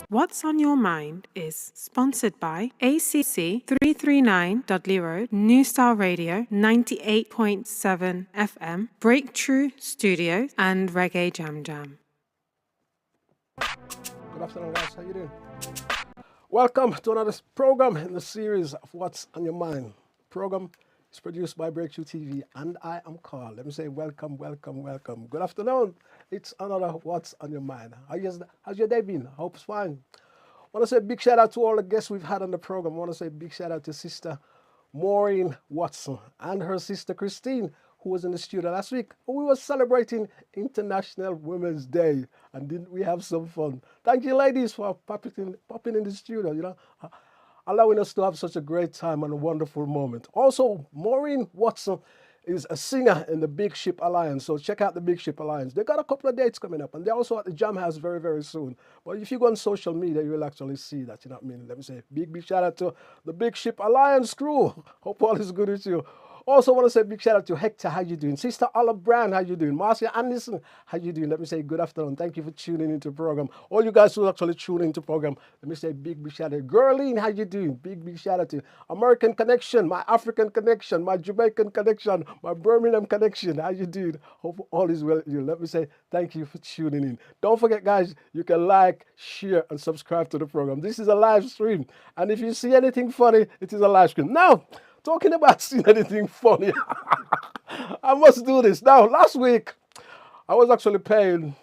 What's on Your Mind is sponsored by ACC 339 Dudley Road, New Style Radio 98.7 FM, Breakthrough Studios, and Reggae Jam Jam. Good afternoon, guys. How you doing? Welcome to another program in the series of What's on Your Mind. Program is produced by Breakthrough TV, and I am Carl. Let me say welcome, welcome, welcome. Good afternoon. It's another What's on Your Mind. How's your day been? I hope it's fine. I want to say a big shout out to all the guests we've had on the program. I want to say a big shout out to Sister Maureen Watson and her sister Christine, who was in the studio last week. We were celebrating International Women's Day, and didn't we have some fun? Thank you, ladies, for popping in the studio, allowing us to have such a great time and a wonderful moment. Also, Maureen Watson is a singer in the Big Ship Alliance, so check out the Big Ship Alliance. They got a couple of dates coming up, and they're also at the Jam House very, very soon. But if you go on social media, you will actually see that, you know what I mean? Let me say big shout out to the Big Ship Alliance crew. Hope all is good with you. Also want to say a big shout out to Hector, how you doing? Sister Olive Brand, how you doing? Marcia Anderson, how you doing? Let me say good afternoon. Thank you for tuning into the program. All you guys who actually tune into the program, let me say big shout out. Girline, how you doing? Big shout out to American Connection, my African Connection, my Jamaican Connection, my Birmingham Connection. How you doing? Hope all is well with you. Let me say thank you for tuning in. Don't forget, guys, you can like, share, and subscribe to the program. This is a live stream, and if you see anything funny, it is a live stream. Now, talking about seeing anything funny, I must do this. Now, last week, I was actually paying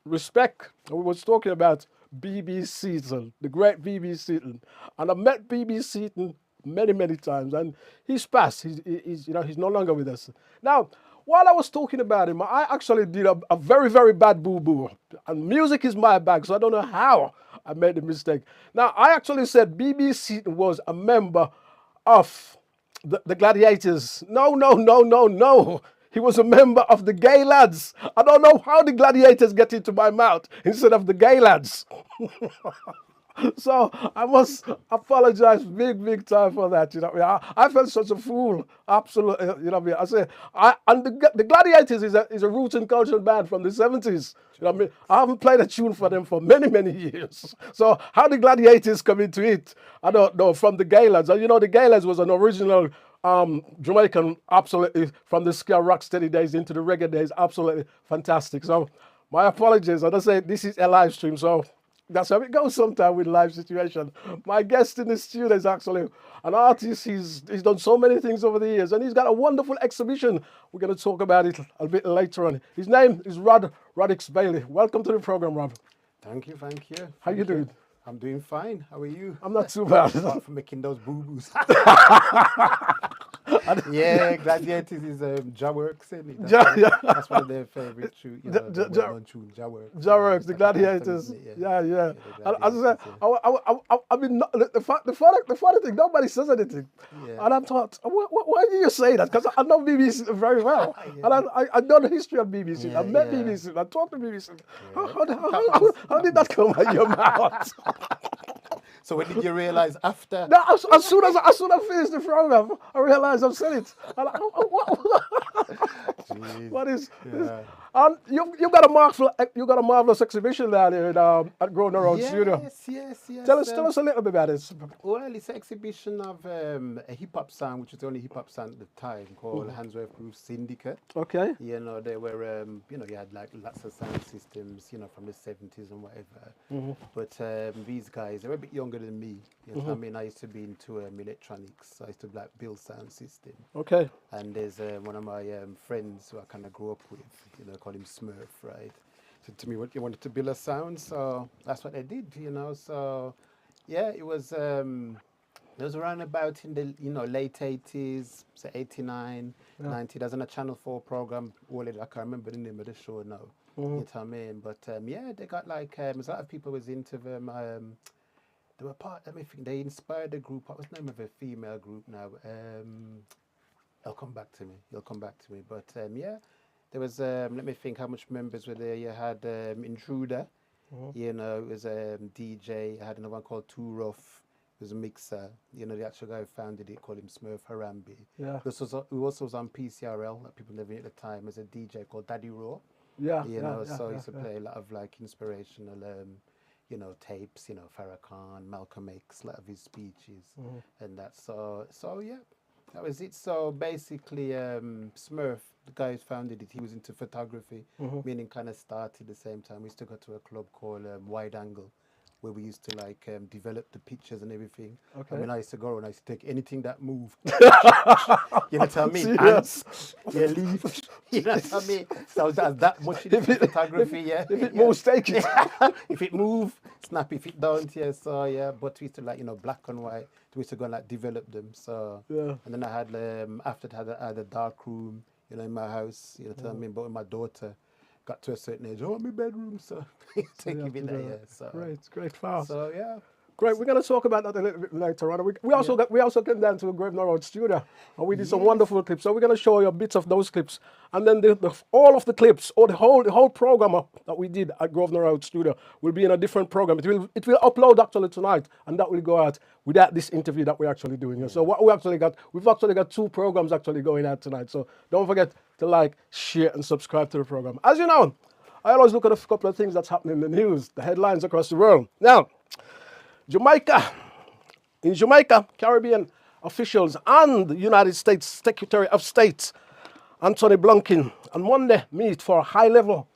respect. We was talking about B.B. Seaton, the great B.B. Seaton. And I met B.B. Seaton many times, and he's passed. He's no longer with us. Now, while I was talking about him, I actually did a very bad boo-boo. And music is my bag, so I don't know how I made the mistake. Now, I actually said B.B. Seaton was a member of the Gladiators. No. He was a member of the Gay Lads. I don't know how the Gladiators get into my mouth instead of the Gay Lads. So I must apologize big time for that. I felt such a fool. Absolutely. I say, and the Gladiators is a roots and culture band from the 70s. I haven't played a tune for them for many years. So how the Gladiators come into it, I don't know. From the Gay Lads, the Gay Lads was an original Jamaican, absolutely, from the ska rock steady days into the reggae days, absolutely fantastic. So my apologies. As I say, this is a live stream, so that's how it goes sometimes with live situation. My guest in the studio is actually an artist. He's done so many things over the years, and he's got a wonderful exhibition. We're going to talk about it a bit later on. His name is Rodix Bailey. Welcome to the program, Rob. Thank you. How you doing? I'm doing fine. How are you? I'm not too bad. Apart from making those boo-boos. Yeah, Gladiators is Jaworks, isn't it? That's one of their favorite tunes. Jaworks, the Gladiators. Yeah. As I said, I mean, the funny thing, nobody says anything. Yeah. And I thought, why do you say that? Because I know BBC very well. And I know the history of BBC. I met BBC. I talked to BBC. Yeah. How did that come out of your mouth? So when did you realize after? No, as soon as I finished the program, I realized I've said it. And what is? Yeah. And you got a marvelous exhibition down here at Grosvenor Road Studio. Yes. Tell us a little bit about it. Well, it's an exhibition of a hip hop sound, which is the only hip hop sound at the time, called Handsworth Groove Syndicate. Okay. They were you had like lots of sound systems, from the 70s and whatever. But these guys, they were a bit younger than me. I mean, I used to be into electronics. I used to build sound system. Okay. And there's one of my friends who I kind of grew up with, call him Smurf, right? So to me, what you wanted to build a sound, so that's what I did, So yeah, it was around about in the late 80s, so 89, 90. There's on a Channel 4 program. I can't remember the name of the show now. You know what I mean? But they got like a lot of people was into them. They were part. Let me think. They inspired a group. What was the name of a female group now? It'll come back to me. But there was, let me think how much members were there. You had Intruder, it was a DJ. I had another one called Too Rough. It was a mixer. The actual guy who founded it called him Smurf Harambe. Yeah. Who also was on PCRL, like people living at the time, as a DJ called Daddy Raw. So he used to play a lot of like inspirational tapes, Farrakhan, Malcolm X, a lot of his speeches, and that. So yeah, that was it. So basically, Smurf, the guy who founded it, he was into photography, meaning kind of started the same time. We used to go to a club called Wide Angle, where we used to develop the pictures and everything. Okay. And when I used to go and I used to take anything that moved. You know what I mean? Serious? Ants, leaf. You know what I mean? So that's that much in photography, yeah. If it moves, take it. If it move, snap. If it don't, yeah. So yeah, but we used to black and white. We used to go and develop them. So Yeah. and then I had after that I had a dark room, in my house. You know what I mean? But when my daughter got to a certain age, I want my bedroom, so take you him have in to there. do Yeah. that. So Great, fast. so yeah. Great, we're going to talk about that a little bit later on. We also came down to the Grosvenor Road studio and we did some wonderful clips. So we're going to show you a bit of those clips, and then all of the clips or the whole program that we did at Grosvenor Road studio will be in a different program. It will upload actually tonight, and that will go out without this interview that we're actually doing here. So what we've actually got 2 programs actually going out tonight. So don't forget to like, share, and subscribe to the program. As you know, I always look at a couple of things that's happening in the news, the headlines across the world. Now, in Jamaica, Caribbean officials and the United States Secretary of State, Anthony Blinken, on Monday meet for a high-level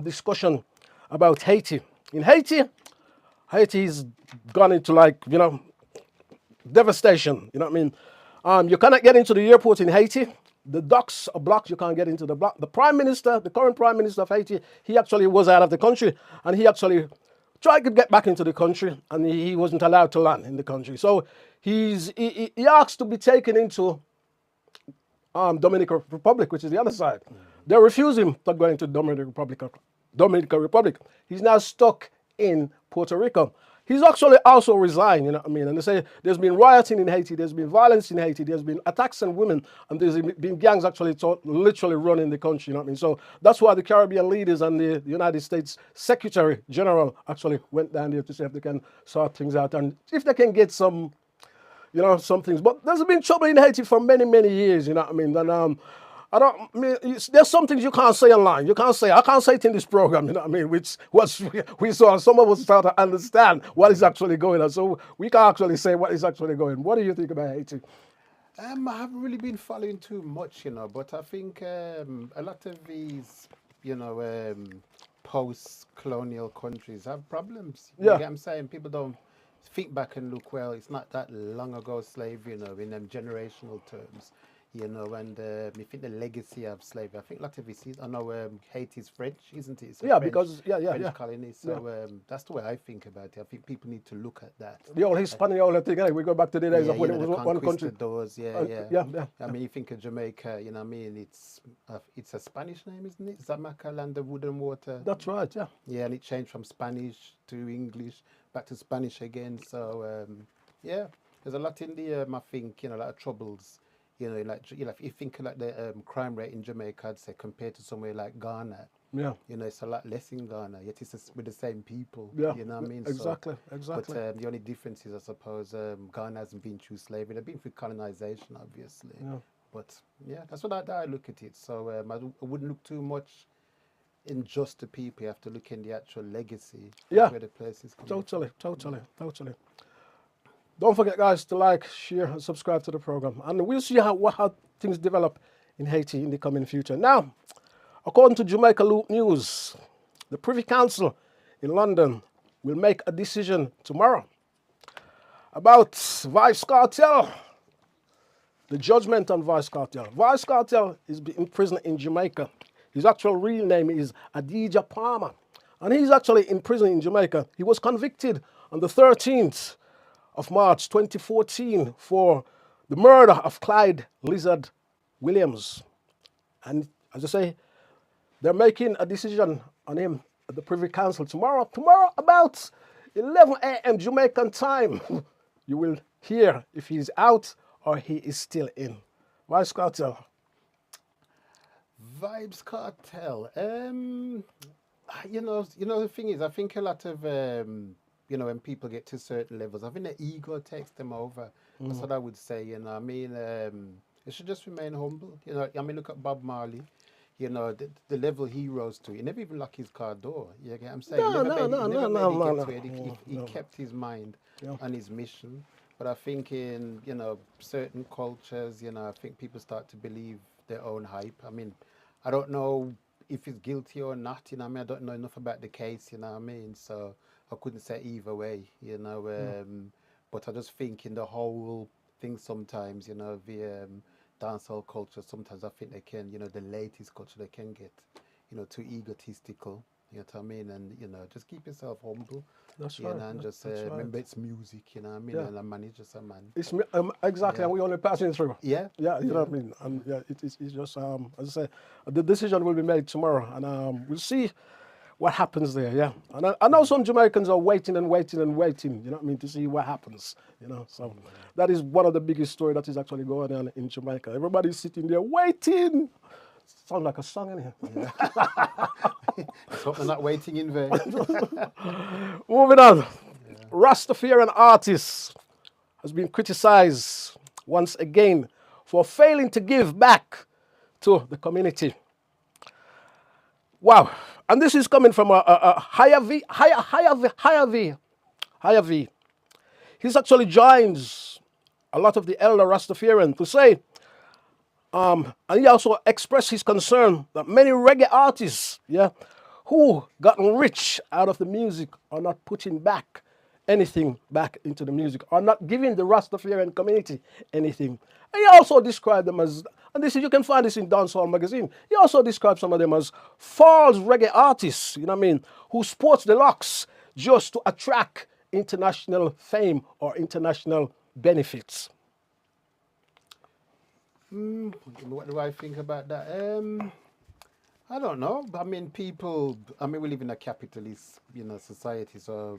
discussion about Haiti. In Haiti's gone into devastation. You know what I mean? You cannot get into the airport in Haiti. The docks are blocked. You can't get into the block. The current prime minister of Haiti, he actually was out of the country, and he actually tried to get back into the country, and he wasn't allowed to land in the country. So he asked to be taken into Dominican Republic, which is the other side. They refused him to go into Dominican Republic. He's now stuck in Puerto Rico. He's actually also resigned, you know what I mean? And they say there's been rioting in Haiti, there's been violence in Haiti, there's been attacks on women, and there's been gangs actually literally running the country, you know what I mean? So that's why the Caribbean leaders and the United States Secretary General actually went down there to see if they can sort things out and if they can get some things. But there's been trouble in Haiti for many, many years, you know what I mean? And there's some things you can't say online. I can't say it in this program, you know what I mean? Which we saw, some of us start to understand what is actually going on. So we can't actually say what is actually going on. What do you think about Haiti? I haven't really been following too much, but I think a lot of these, post-colonial countries have problems. You know what I'm saying? People don't think back and look, well, it's not that long ago slavery, in them generational terms. And I think the legacy of slavery, I think a lot of it is, I know Haiti's French, isn't it? It's a French colony. So that's the way I think about it. I think people need to look at that. The old Hispaniola thing, eh? We go back to the days of when it was one country. I mean, you think of Jamaica, you know what I mean? It's a Spanish name, isn't it? Zamaka, land of wood and water. That's right, yeah. Yeah, and it changed from Spanish to English, back to Spanish again. So, there's a lot in the, I think, a lot of troubles. If you think like the crime rate in Jamaica, I'd say compared to somewhere like Ghana, it's a lot less in Ghana, yet it's with the same people. Yeah, you know what I mean? Exactly. But the only difference is, I suppose, Ghana hasn't been through slavery. They've been through colonization, obviously. Yeah. But that's what I look at it. So I wouldn't look too much in just the people. You have to look in the actual legacy. Yeah. Where the place is coming Totally. Don't forget, guys, to like, share, and subscribe to the program. And we'll see how things develop in Haiti in the coming future. Now, according to Jamaica News, the Privy Council in London will make a decision tomorrow about Vice Cartel, the judgment on Vice Cartel. Vice Cartel is in prison in Jamaica. His actual real name is Adidja Palmer. And he's actually in prison in Jamaica. He was convicted on the 13th of March 2014 for the murder of Clyde Lizard Williams. And as I say, they're making a decision on him at the Privy Council tomorrow. Tomorrow about 11 a.m. Jamaican time, you will hear if he's out or he is still in. Vice Cartel. Vibes Cartel. The thing is, I think a lot of when people get to certain levels, I think the ego takes them over. That's what I would say. They should just remain humble. Look at Bob Marley. the level he rose to, he never even locked his car door. You get what I'm saying? No, He never no, made, no, he no, never no, made it no, get no. to it. He No. kept his mind Yeah. on his mission. But I think in, certain cultures, I think people start to believe their own hype. I mean, I don't know if he's guilty or not, I don't know enough about the case, so I couldn't say either way, but I just think in the whole thing sometimes, the dancehall culture, sometimes I think they can, the latest culture, they can get, too egotistical, you know what I mean? And, just keep yourself humble, That's right. and just That's right. remember it's music, Yeah. and a man is just a man. Exactly, Yeah. and we only passing through. Yeah. Yeah, you know what I mean. And yeah, it's just as I say, the decision will be made tomorrow, and we'll see what happens there. Yeah, and I know some Jamaicans are waiting and waiting and waiting. You know what I mean, to see what happens. So that is one of the biggest story that is actually going on in Jamaica. Everybody's sitting there waiting. Sound like a song in here. Let's hope they're not waiting in vain. Moving on, Rastafarian artist has been criticized once again for failing to give back to the community. Wow. And this is coming from a higher V. He's actually joins a lot of the elder Rastafarian to say, and he also expressed his concern that many reggae artists, who gotten rich out of the music are not putting back anything back into the music, are not giving the Rastafarian community anything. And he also described them as, and this is, you can find this in Dancehall magazine, he also described some of them as false reggae artists, who sports the locks just to attract international fame or international benefits. What do I think about that? I don't know. I mean, we live in a capitalist, society. So,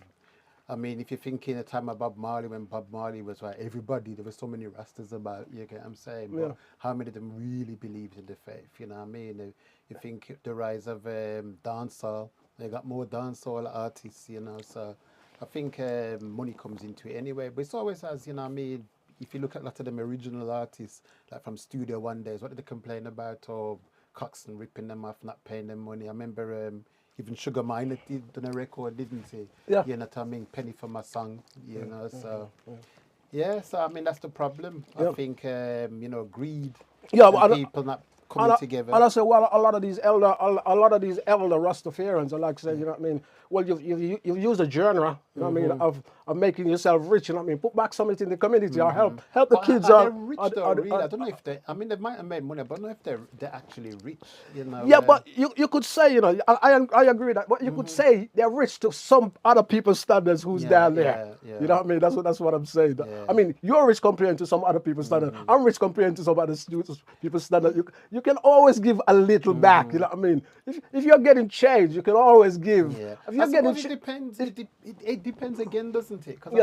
if you think in the time of Bob Marley, when Bob Marley was everybody, there were so many Rastas about, you get what I'm saying? Yeah. But how many of them really believed in the faith, you know what I mean? You think the rise of dancehall, they got more dancehall artists, so I think money comes into it anyway. But it's always as, if you look at a lot of them original artists, like from Studio One Days, what did they complain about? Or Coxsone ripping them off, not paying them money. I remember even Sugar Minott did done a record, didn't he? Yeah. You know what I mean? Penny for my song, so. Yeah, so that's the problem. I think, greed, and people not coming together. And I say, well, a lot of these elder Rastafarians are like saying, you know what I mean? Well, you've used a genre, you know what I mean, of making yourself rich, you know what I mean? Put back something in the community or help the kids Are out. they rich though, really? I don't know if they, they might have made money, but I don't know if they're actually rich, Yeah, but you could say, I agree with that, but you could say they're rich to some other people's standards who's down there. Yeah. You know what I mean? That's what I'm saying. Yeah. I mean, you're rich comparing to some other people's standards. I'm rich comparing to some other people's standards. You can always give a little back, you know what I mean? If you're getting change, you can always give. Yeah. If you're getting it depends. It depends again, doesn't it? Because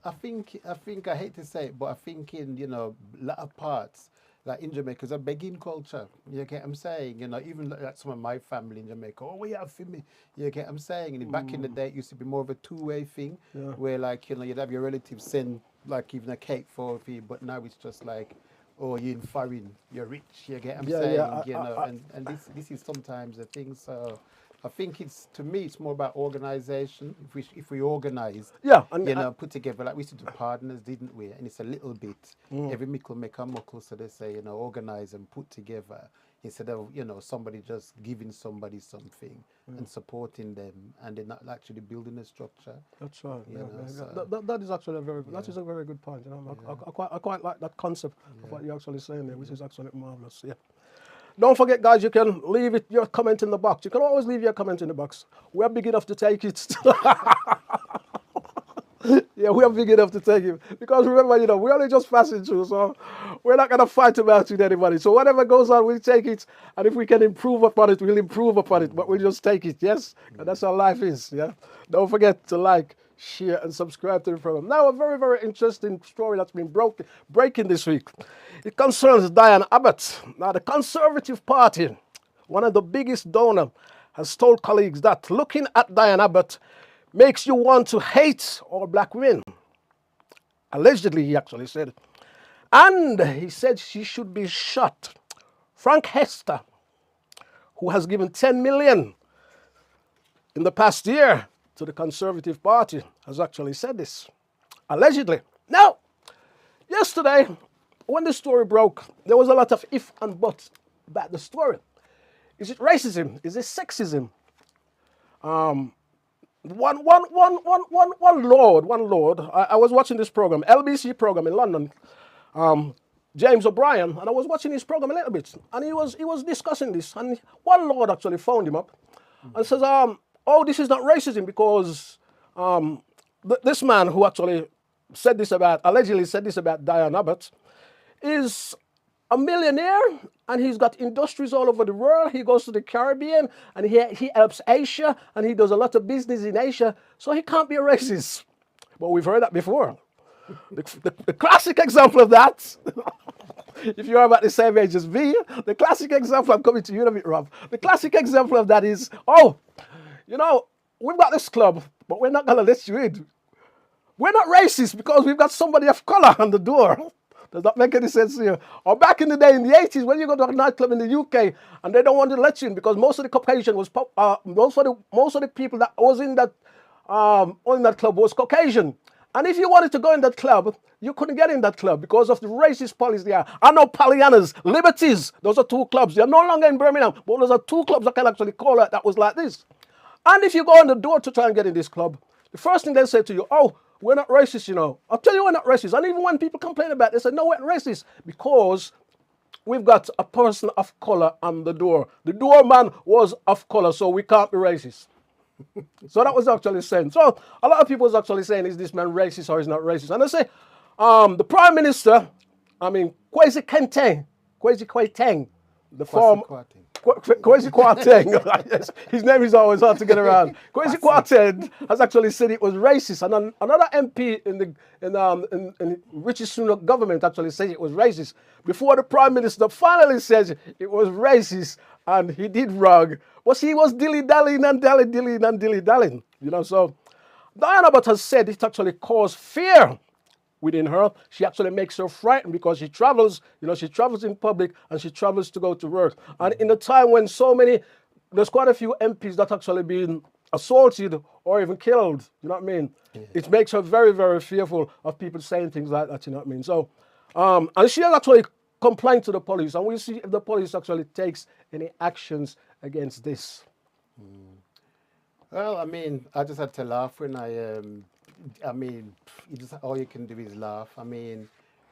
I think I hate to say it, but I think in a lot of parts, like in Jamaica, it's a begging culture. You get what I'm saying? Even like some of my family in Jamaica, what you have for me? You get what I'm saying? And back in the day, it used to be more of a two-way thing, where like you'd have your relatives send like even a cake for you, but now it's just like, oh, you're in foreign, you're rich. You get what I'm saying? And this is sometimes a thing. So I think to me it's more about organisation. If we organise, put together, like we used to do partners, didn't we? And it's a little bit every mickle make a muckle, so they say, organise and put together instead of somebody just giving somebody something and supporting them, and they're not actually building a structure. That's right. That is actually that is a very good point. I quite like that concept of what you're actually saying there, which is actually marvelous. Yeah. Don't forget, guys, you can leave your comment in the box. You can always leave your comment in the box. We're big enough to take it. Yeah, we are big enough to take it. Because remember, we're only just passing through, so we're not going to fight about it with anybody. So whatever goes on, we'll take it. And if we can improve upon it, we'll improve upon it. But we'll just take it, yes? And that's how life is, yeah? Don't forget to like, share, and subscribe to the program. Now, a very, very interesting story that's been breaking this week. It concerns Diane Abbott. Now, the Conservative Party, one of the biggest donors, has told colleagues that looking at Diane Abbott makes you want to hate all black women. Allegedly, he actually said. And he said she should be shot. Frank Hester, who has given 10 million in the past year to the Conservative Party, has actually said this, allegedly. Now, yesterday, when the story broke, there was a lot of if and buts about the story. Is it racism? Is it sexism? One lord. I was watching this program, LBC program in London, James O'Brien, and I was watching his program a little bit, and he was discussing this, and one lord actually phoned him up and says, oh, this is not racism because this man who actually allegedly said this about Diane Abbott, is a millionaire, and he's got industries all over the world. He goes to the Caribbean, and he helps Asia, and he does a lot of business in Asia, so he can't be a racist. But we've heard that before. The classic example of that, if you're about the same age as me, the classic example, I'm coming to you in a bit, Rob. The classic example of that is, we've got this club, but we're not going to let you in. We're not racist because we've got somebody of color on the door. Does that make any sense here? Or back in the day, in the 80s, when you go to a nightclub in the UK and they don't want to let you in because most of the Caucasian was most of the people that was in that club was Caucasian. And if you wanted to go in that club, you couldn't get in that club because of the racist policy there. I know Pollyannas, Liberties, those are two clubs. They're no longer in Birmingham, but those are two clubs I can actually call it that was like this. And if you go on the door to try and get in this club, the first thing they say to you, oh, we're not racist, I'll tell you we're not racist. And even when people complain about it, they say, no, we're not racist because we've got a person of color on the door. The doorman was of color, so we can't be racist. So that was actually saying. So a lot of people was actually saying, is this man racist or is not racist? And I say, the Prime Minister, Kwesi Kwarteng, the former Kwesi Kwarteng, yes, his name is always hard to get around. Kwesi Kwarteng has actually said it was racist, and another MP in Richie Sunak government actually said it was racist before the Prime Minister finally says it was racist, and he did wrong. He was dilly-dallying and dilly-dallying, So Diana Abbott has said it actually caused fear within her. She actually makes her frightened because she travels, she travels in public and she travels to go to work. And in a time when there's quite a few MPs that actually been assaulted or even killed, you know what I mean? Yeah. It makes her very, very fearful of people saying things like that, you know what I mean? So, and she has actually complained to the police, and we'll see if the police actually takes any actions against this. Well, I just had to laugh when all you can do is laugh. When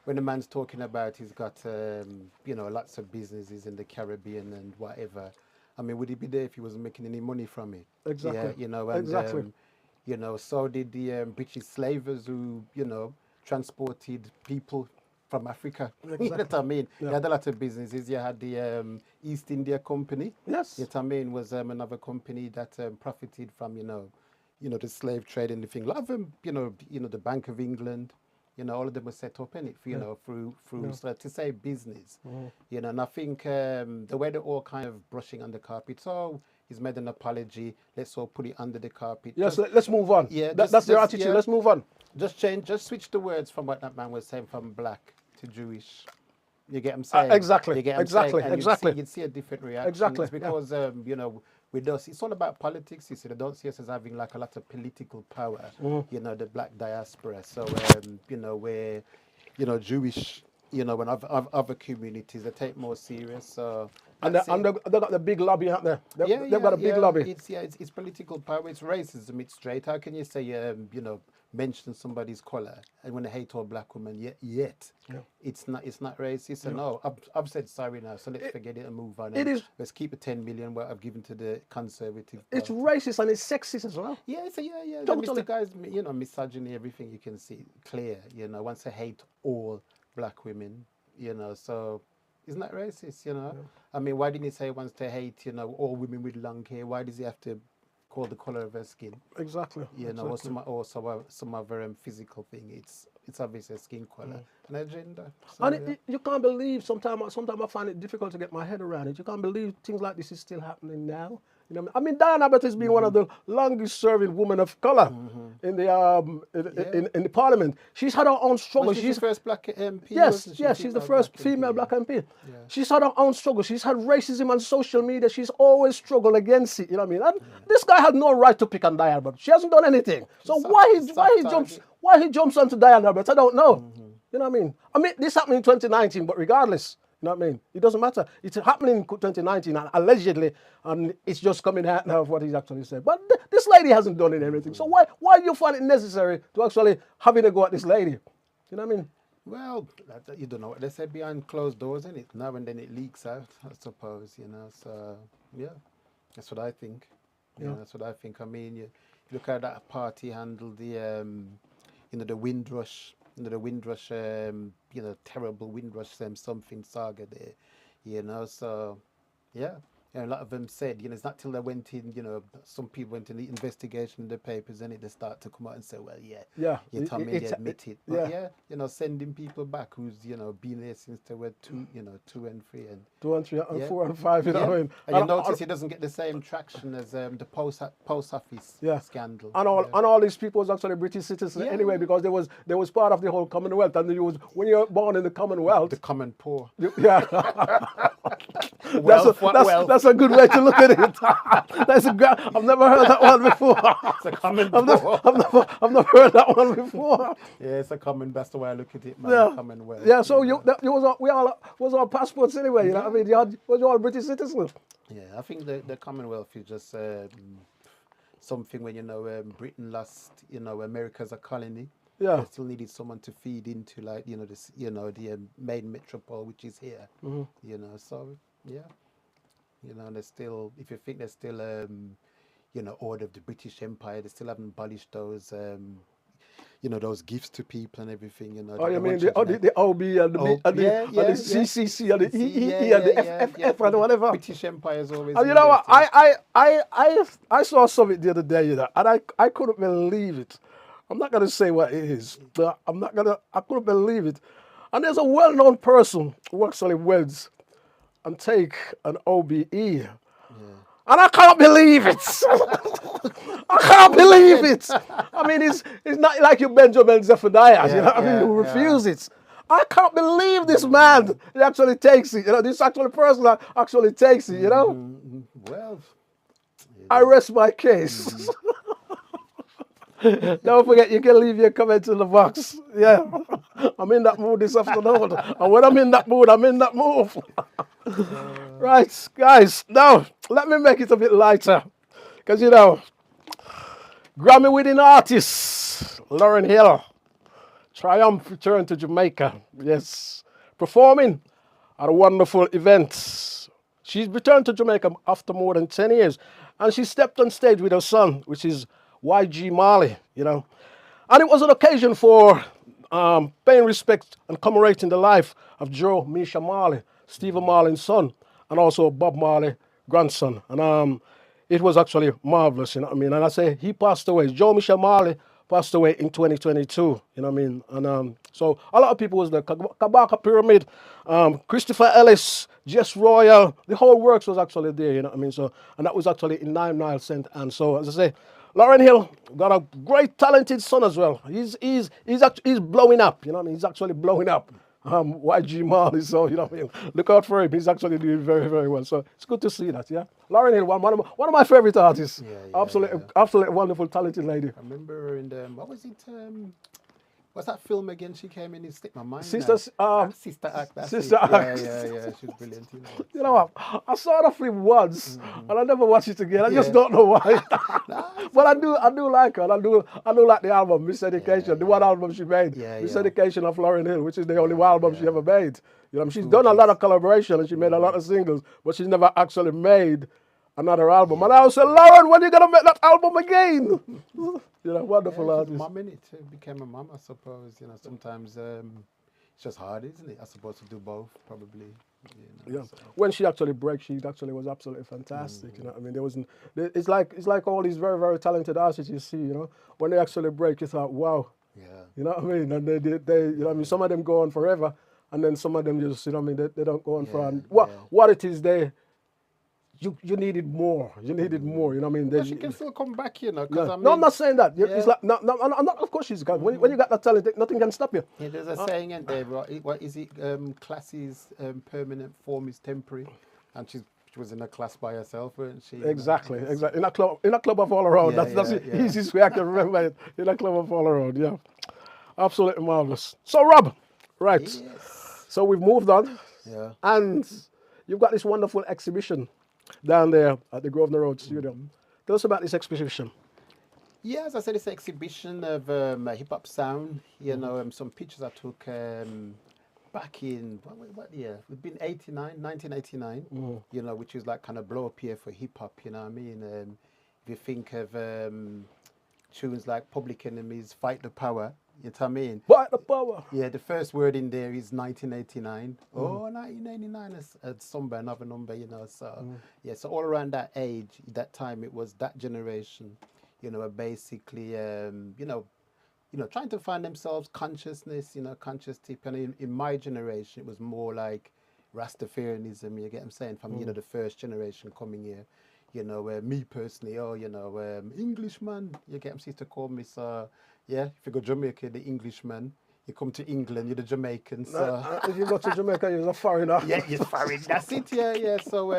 a man's talking about he's got, lots of businesses in the Caribbean and whatever, would he be there if he wasn't making any money from it? Exactly. Yeah, exactly. So did the British slavers who, transported people from Africa. Exactly. You know what I mean? Yeah. You had a lot of businesses. You had the East India Company. Yes. You know what I mean? Was another company that profited from, the slave trade and everything. A lot of them, the Bank of England, all of them were set up in it, through so to say business, and I think the way they're all kind of brushing on the carpet. So he's made an apology. Let's all put it under the carpet. Yes, let's move on. Yeah, that's their attitude. Yeah. Let's move on. Just switch the words from what that man was saying from black to Jewish. You get what I'm saying? Exactly. You get what I'm saying? You'd see a different reaction. Exactly. It's because with us, it's all about politics. You see, they don't see us as having like a lot of political power. The black diaspora. So where Jewish, when other communities they take more serious. So and they got the big lobby out there. They've got a big lobby. It's political power. It's racism. It's straight. How can you say mention somebody's color and when they hate all black women yet it's not racist? So no, I've said sorry now, so let's forget it and move on. Let's keep the 10 million what I've given to the Conservative Party. It's racist and it's sexist as well. Totally. Mr. Guy's misogyny, everything you can see clear, once they hate all black women, so isn't that racist, why didn't he say once they hate all women with long hair? Why does he have to call the color of her skin? Exactly. Exactly. Or some other physical thing. It's obviously a skin color and a gender. So, and you can't believe, sometimes I find it difficult to get my head around it. You can't believe things like this is still happening now. You know, I mean, Diane Abbott has been one of the longest-serving women of color in in the parliament. She's had her own struggle. Was she the first black MP? Yes, wasn't she? yes, she's the first female MP, black MP. Yeah. She's had her own struggle. She's had racism on social media. She's always struggled against it. You know what I mean? And this guy has no right to pick on Diane Abbott. She hasn't done anything. So why he jumps onto Diane Abbott? I don't know. You know what I mean? I mean, this happened in 2019, but regardless, you know what I mean? It doesn't matter. It's happening in 2019, and allegedly, and it's just coming out now of what he's actually said. But this lady hasn't done anything. So why do you find it necessary to actually having a go at this lady? You know what I mean? Well, you don't know what they say behind closed doors, isn't it? Now and then it leaks out, I suppose, you know. So, yeah, that's what I think. Yeah, that's what I think. I mean, you look at that party handled the, the Windrush, the Windrush, terrible Windrush, something saga there, you know. So, yeah. A lot of them said, it's not till they went in, some people went in the investigation in the papers and they start to come out and say, well, you told me they admit it. But sending people back who's, been there since they were 2 and 3 and 2 and 3 and 4 and 5, you know what I mean? And you notice it doesn't get the same traction as the post office scandal. And all these people was actually British citizens anyway, because they was part of the whole Commonwealth, and when you're born in the Commonwealth, the common poor. That's a good way to look at it. I've never heard that one before. It's a common poor. I've never heard that one before. Yeah, it's a common. That's the way I look at it, man. Commonwealth. Yeah. So we all was our passports anyway. You know what I mean? Was all British citizens. Yeah, I think the Commonwealth is just something when Britain lost America as a colony. Yeah. They still needed someone to feed into, like this the main metropole, which is here. So yeah. And they're still, if you think they're still, order of the British Empire, they still haven't abolished those, those gifts to people and everything. You mean the OB and the CCC and the EE and the FFF and whatever. British Empire is always. And you know what? I saw something the other day, and I couldn't believe it. I'm not gonna say what it is, but I couldn't believe it. And there's a well-known person who actually weds and take an OBE. And I can't believe it. I can't believe it. I mean, it's not like you Benjamin Zephaniah, who refuse it. I can't believe this man. He actually takes it. This actual person that actually takes it. Well, I rest my case. Don't forget, you can leave your comments in the box. Yeah, I'm in that mood this afternoon. And when I'm in that mood, I'm in that mood. Right, guys, now let me make it a bit lighter. Because, Grammy winning artist, Lauryn Hill, triumph return to Jamaica. Yes, performing at a wonderful event. She's returned to Jamaica after more than 10 years. And she stepped on stage with her son, which is YG Marley, And it was an occasion for paying respect and commemorating the life of Joe Misha Marley, Stephen Marley's son, and also Bob Marley, grandson. And it was actually marvelous, And I say he passed away. Joe Misha Marley passed away in 2022, And so a lot of people was there. Kabaka Pyramid, Christopher Ellis, Jess Royal, the whole works was actually there, So, and that was actually in 9 Mile St. Anne. So, as I say, Lauryn Hill got a great talented son as well. He's blowing up, He's actually blowing up. YG Marley, so look out for him. He's actually doing very, very well. So it's good to see that, yeah. Lauryn Hill, one of my favorite artists. Absolutely wonderful, talented lady. I remember her in what was it? What's that film again? She came in, it slipped my mind. Sister Act. Sister Act. Yeah, she's brilliant. You know what? I saw the film once, and I never watched it again. I just don't know why. But I do like her. And I do like the album Miseducation, the one album she made, Miseducation of Lauryn Hill, which is the only album she ever made. She's done a lot of collaboration and she made a lot of singles, but she's never actually made another album. And I was saying, Lauren, when are you gonna make that album again? Wonderful artist. Mum in it became a mum, I suppose. Sometimes it's just hard, isn't it? I suppose to do both, probably. So. When she actually broke, she actually was absolutely fantastic. There wasn't. It's like all these very, very talented artists you see. When they actually break, you thought, wow. Yeah. You know what I mean? And they some of them go on forever, and then some of them just, they don't go on for. And what it is, they you needed more. You needed more. You know what I mean? But she can still come back, you know, because Yeah. I No, I'm mean, not saying that. yeah. It's like no, no, I'm not, of course she's got. When you got that talent, nothing can stop you. Yeah, there's a saying in there, what is it? Classes permanent, form is temporary, and she was in a class by herself, weren't she? You know? Exactly, Yes. exactly. In a club of all around. Yeah, That's yeah, the yeah. easiest way I can remember it. In a club of all around. Yeah, absolutely marvelous. So Rob, right. Yes. So we've moved on, Yeah. and you've got this wonderful exhibition down there at the Grosvenor Road Studio. Tell us about this exhibition. Yeah, as I said, it's an exhibition of hip hop sound. You know, some pictures I took back in what year? It'd been 1989. You know, which is like kind of blow up year for hip hop. You know what I mean? If you think of tunes like Public Enemy's "Fight the Power," you know what I mean? By the power. Yeah, the first word in there is 1989. Oh, 1989 is somewhere, another number, you know. So, yeah, so all around that age, that time, it was that generation, you know, basically, trying to find themselves consciousness, you know, conscious tip. And in my generation, it was more like Rastafarianism, you get what I'm saying, from, you know, the first generation coming here. You know, me personally, Englishman, you get what I'm saying, to call me. So, yeah, if you go Jamaica, the Englishman. You come to England, you're the Jamaican. So If you go to Jamaica, you're a foreigner. yeah, you're foreign. That's it. Yeah, yeah. So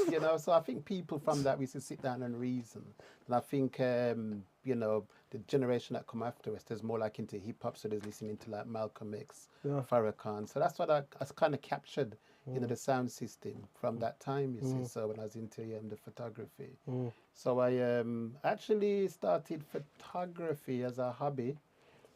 you know, so I think people from that we used to sit down and reason, and I think you know, the generation that come after us, there's more like into hip hop, so there's listening to like Malcolm X, Farrakhan. So that's what I kind of captured, you know, the sound system from that time. You see, so when I was into the photography, so I actually started photography as a hobby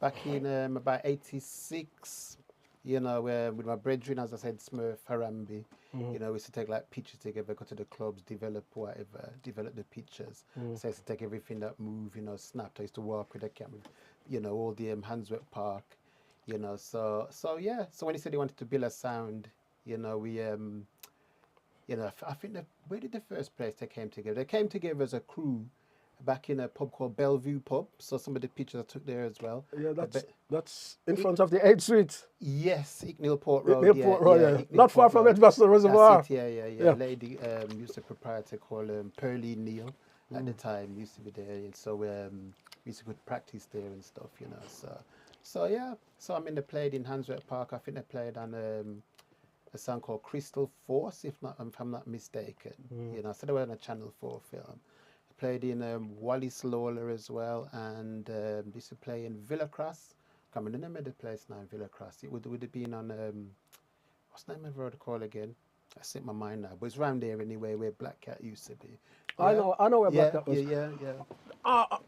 back in about 86, you know, with my brethren, as I said, Smurf, Harambe, you know, we used to take like pictures together, go to the clubs, develop whatever, develop the pictures. So I used to take everything that moved, you know, snapped. I used to walk with the camera, you know, all the Handsworth Park, you know, so yeah. So when he said he wanted to build a sound, you know, we, you know, I think where did the first place they came together? They came together as a crew back in a pub called Bellevue Pub. So some of the pictures I took there as well. Yeah, that's in front of the 8th Street. Yes, Icknield Port Road. Port Road, yeah. Icknield Not far Port from Road. Edgbaston Reservoir. That's it, yeah. Lady used a proprietor called Pearlie Neal at the time, used to be there. And so we used to go to practice there and stuff, you know. So yeah. So I mean, they played in Handsworth Park. I think they played on a song called Crystal Force, if I'm not mistaken. You know, so they were on a Channel 4 film. Played in Wallis Lawler as well, and used to play in Villacross. I can't remember the name of the place now in Villacross. It would have been on what's the name of the road called again? I slipped my mind now, but it's around there anyway, where Black Cat used to be. Yeah. I know where Black Cat was. Yeah.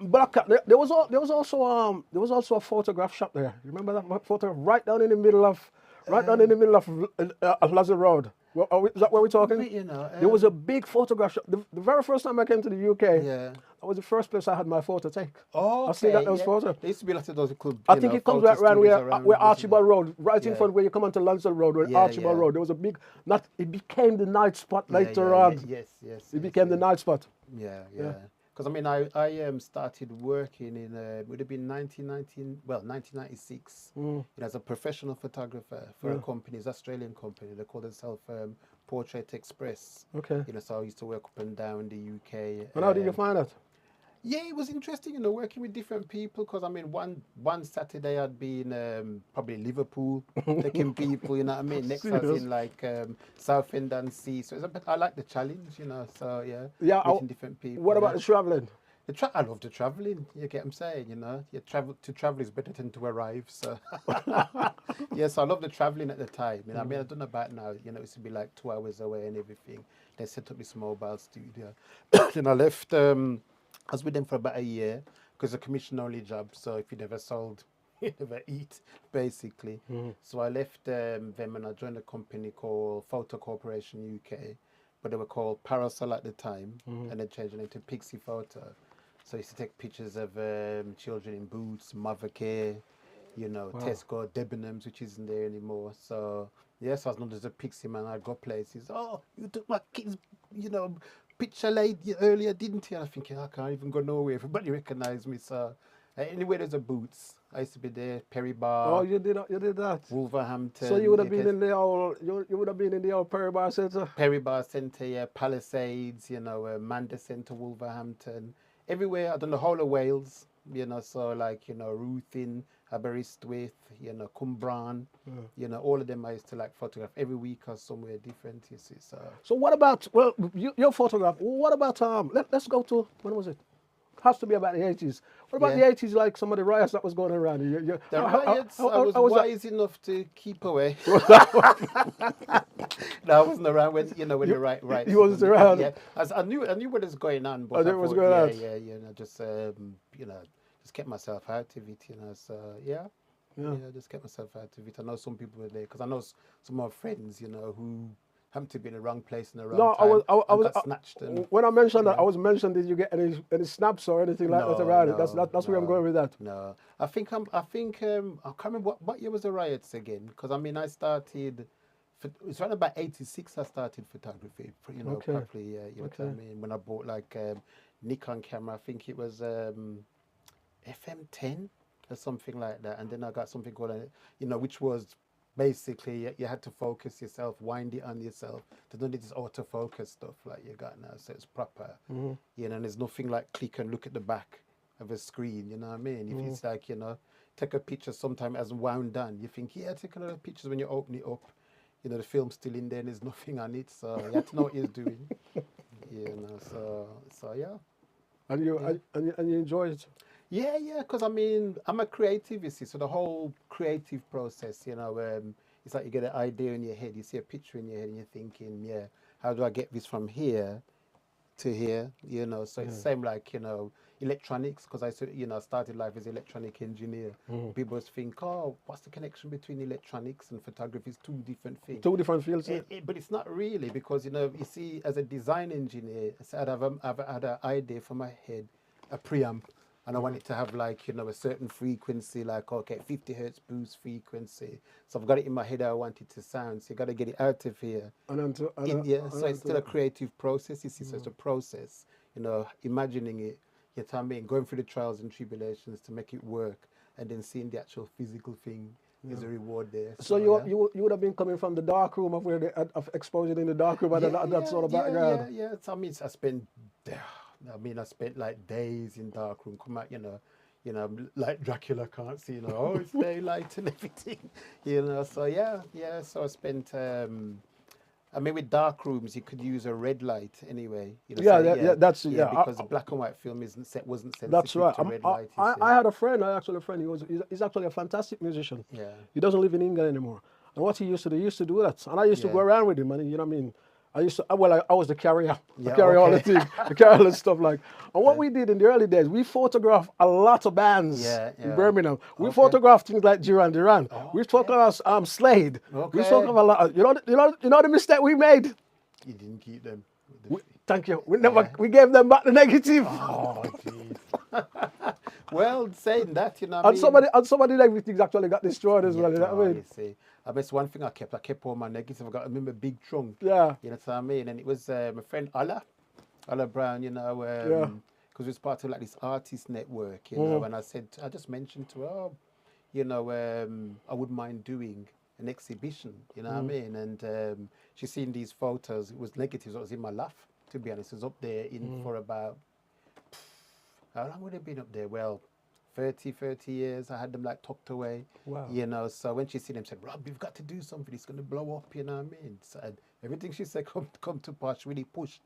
Black Cat. There was also a photograph shop there. You remember that photograph right down in the middle of Lazar Road? Is that where we're talking? You know, there was a big photograph shop. The very first time I came to the UK, yeah. that was the first place I had my photo taken. Oh, I see that those photos. There used to be lots of those cool. I think it comes right around where Archibald Road, right in Yeah. front where you come onto Lancel Road, where Archibald Road. There was a big, it became the night spot later on. Yes. It became the night spot. Yeah. Because I mean, I started working in it would have been 1996, you know, as a professional photographer for a company, it's an Australian company. They call themselves Portrait Express. Okay. You know, so I used to work up and down the UK. And how did you find that? Yeah, it was interesting, you know, working with different people. Because I mean, one Saturday I'd be in probably Liverpool, taking people, you know what I mean. Next I was in like Southend and Sea. So I like the challenge, you know. So yeah, meeting different people. What about the traveling? I love the traveling. You get what I'm saying, you know. To travel is better than to arrive. So yes, I love the traveling at the time. You know, I mean, I don't know about now. You know, it used to be like 2 hours away and everything. They set up this mobile studio. Then I left. I was with them for about a year because it's a commission-only job. So if you never sold, you never eat, basically. So I left them and I joined a company called Photo Corporation UK, but they were called Parasol at the time, and they changed it into Pixie Photo. So I used to take pictures of children in boots, mother care, you know, Tesco, Debenhams, which isn't there anymore. So yes, I was known as a Pixie man. I'd go places. Oh, you took my kids, you know, picture lady earlier, didn't you? And I'm thinking, I can't even go nowhere. Everybody recognised me. So Anywhere there's a Boots, I used to be there. Perry Oh, Bar, you did that. So Wolverhampton. you would have been in the old, you would have been in the old Perry Bar Center. Perry Bar Centre, yeah, Palisades, Manda Centre, Wolverhampton, everywhere. I done the whole of Wales, so like, Ruthin, Aberystwyth, Cumbran, all of them I used to like photograph every week or somewhere different, you see, so. So what about, well, your photograph, what about, let's go to, when was it? Has to be about the 80s. What about Yeah. the 80s, like some of the riots that was going around? The riots, I was how was that? wise enough to keep away. No, I wasn't around when the right. You wasn't around? Yeah, I knew what was going on, but I knew what was going on. yeah. Just kept myself out of it, So yeah, just kept myself out of it. I know some people were there because I know some of my friends, who happened to be in the wrong place in the wrong time. I got snatched. And, when I mentioned that, I was mentioning, did you get any snaps or anything like that around it? That's where I'm going with that. No, I can't remember what year was the riots again, because I started. It's around about 86 I started photography, Okay. properly, what I mean? When I bought like Nikon camera, I think it was FM10 or something like that. And then I got something called, which was basically you had to focus yourself, wind it on yourself. There's none of this autofocus stuff like you got now, so it's proper. And there's nothing like click and look at the back of a screen, you know what I mean? If it's like, take a picture sometime as wound down, you think, yeah, take another pictures when you open it up. The film's still in there and there's nothing on it, so you have to know what you're doing. So yeah. And you enjoy it? Yeah, because I'm a creative, you see, so the whole creative process, it's like you get an idea in your head, you see a picture in your head and you're thinking, yeah, how do I get this from here to here, so it's same like, electronics, because I started life as an electronic engineer. People think, oh, what's the connection between electronics and photography? It's two different things. Two different fields. But it's not really, because, you see, as a design engineer, I've had an idea for my head, a preamp, and I want it to have like, a certain frequency, like, okay, 50 hertz boost frequency. So I've got it in my head how I want it to sound. So you got to get it out of here. So it's still a creative process, you see, so it's a process, imagining it, you know what I mean, going through the trials and tribulations to make it work, and then seeing the actual physical thing is a reward there. So you would have been coming from the dark room of where they of exposure in the dark room, that sort of background. Yeah. So I spent like days in dark room. Come out, like Dracula can't see. Oh, it's daylight and everything. So yeah. So I spent. With dark rooms, you could use a red light anyway. That's because the black and white film wasn't sensitive that's right. to red light. I had a friend. He's actually a fantastic musician. Yeah. He doesn't live in England anymore. And what he used to do that, and I used to go around with him, and you know what I mean. I was the carrier. I carry all the things, I carry all the stuff like. And what we did in the early days, we photographed a lot of bands in Birmingham. We photographed things like Duran Duran. We photographed Slade. We photographed a lot. You know the mistake we made. You didn't keep them. Thank you. We gave them back the negative. Oh, jeez. Well, saying that, and somebody everything's actually got destroyed as well. You know what I mean? You see. That's one thing I kept all my negatives. I remember big trunk. Yeah. You know what I mean? And it was my friend Allah Brown, because we was part of like this artist network, and I just mentioned to her, I wouldn't mind doing an exhibition, you know what I mean? And she's seen these photos. It was negatives. It was in my loft, to be honest. It was up there for about, how long would it have been up there? Well, 30 years. I had them like tucked away. Wow. So when she seen them, said, Rob, you've got to do something. It's going to blow up, you know what I mean? So, and everything she said come to pass, really pushed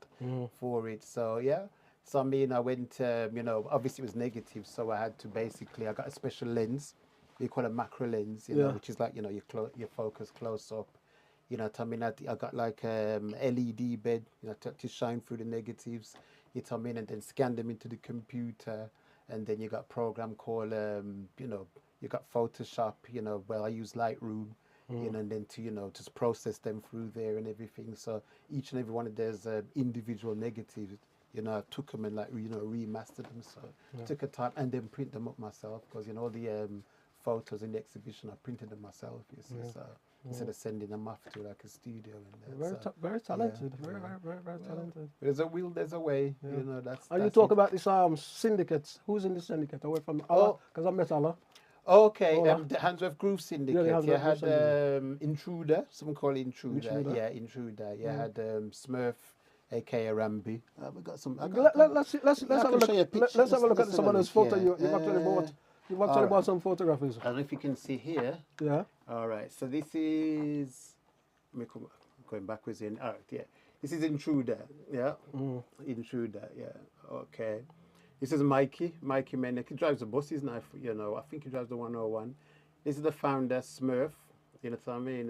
for it. So, yeah. So, I went, obviously it was negative. So I had to I got a special lens. We call it macro lens, which is like, your focus close up. You know what I mean? I got like LED bed, to shine through the negatives. You know what I mean? And then scan them into the computer. And then you got a program called, you got Photoshop, I use Lightroom, and then to, just process them through there and everything. So each and every one of those individual negatives, I took them and remastered them. So took a time and then print them up myself because, all the photos in the exhibition, I printed them myself, you see. So instead of sending them off to like a studio. And that. Very, So, very talented. yeah, Very, yeah. very, very, very Well, talented. there's a will, there's a way. Yeah. You know, that's And you that's talk it. about this syndicates. Who's in the syndicate? Away from Allah, Oh, because I met Allah. okay. Allah. The Handsworth Groove Yeah, they Syndicate. have You that had syndicate. Intruder, some call it Intruder. Intruder. Yeah, Intruder. You had Smurf, aka Rambi. We got some. Let's I have a can show look. you a picture. Let's have a look at Let's have some a of those look. photos. Yeah. You've actually bought. You've All actually right. bought some photographies. I don't know if you can see here. Yeah. All right. So this is. Let me come going backwards in. All right. Yeah. This is Intruder. Yeah. Intruder. Yeah. Okay. This is Mikey Menek. He drives the buses now. You know, I think he drives the 101. This is the founder, Smurf. You know what I mean?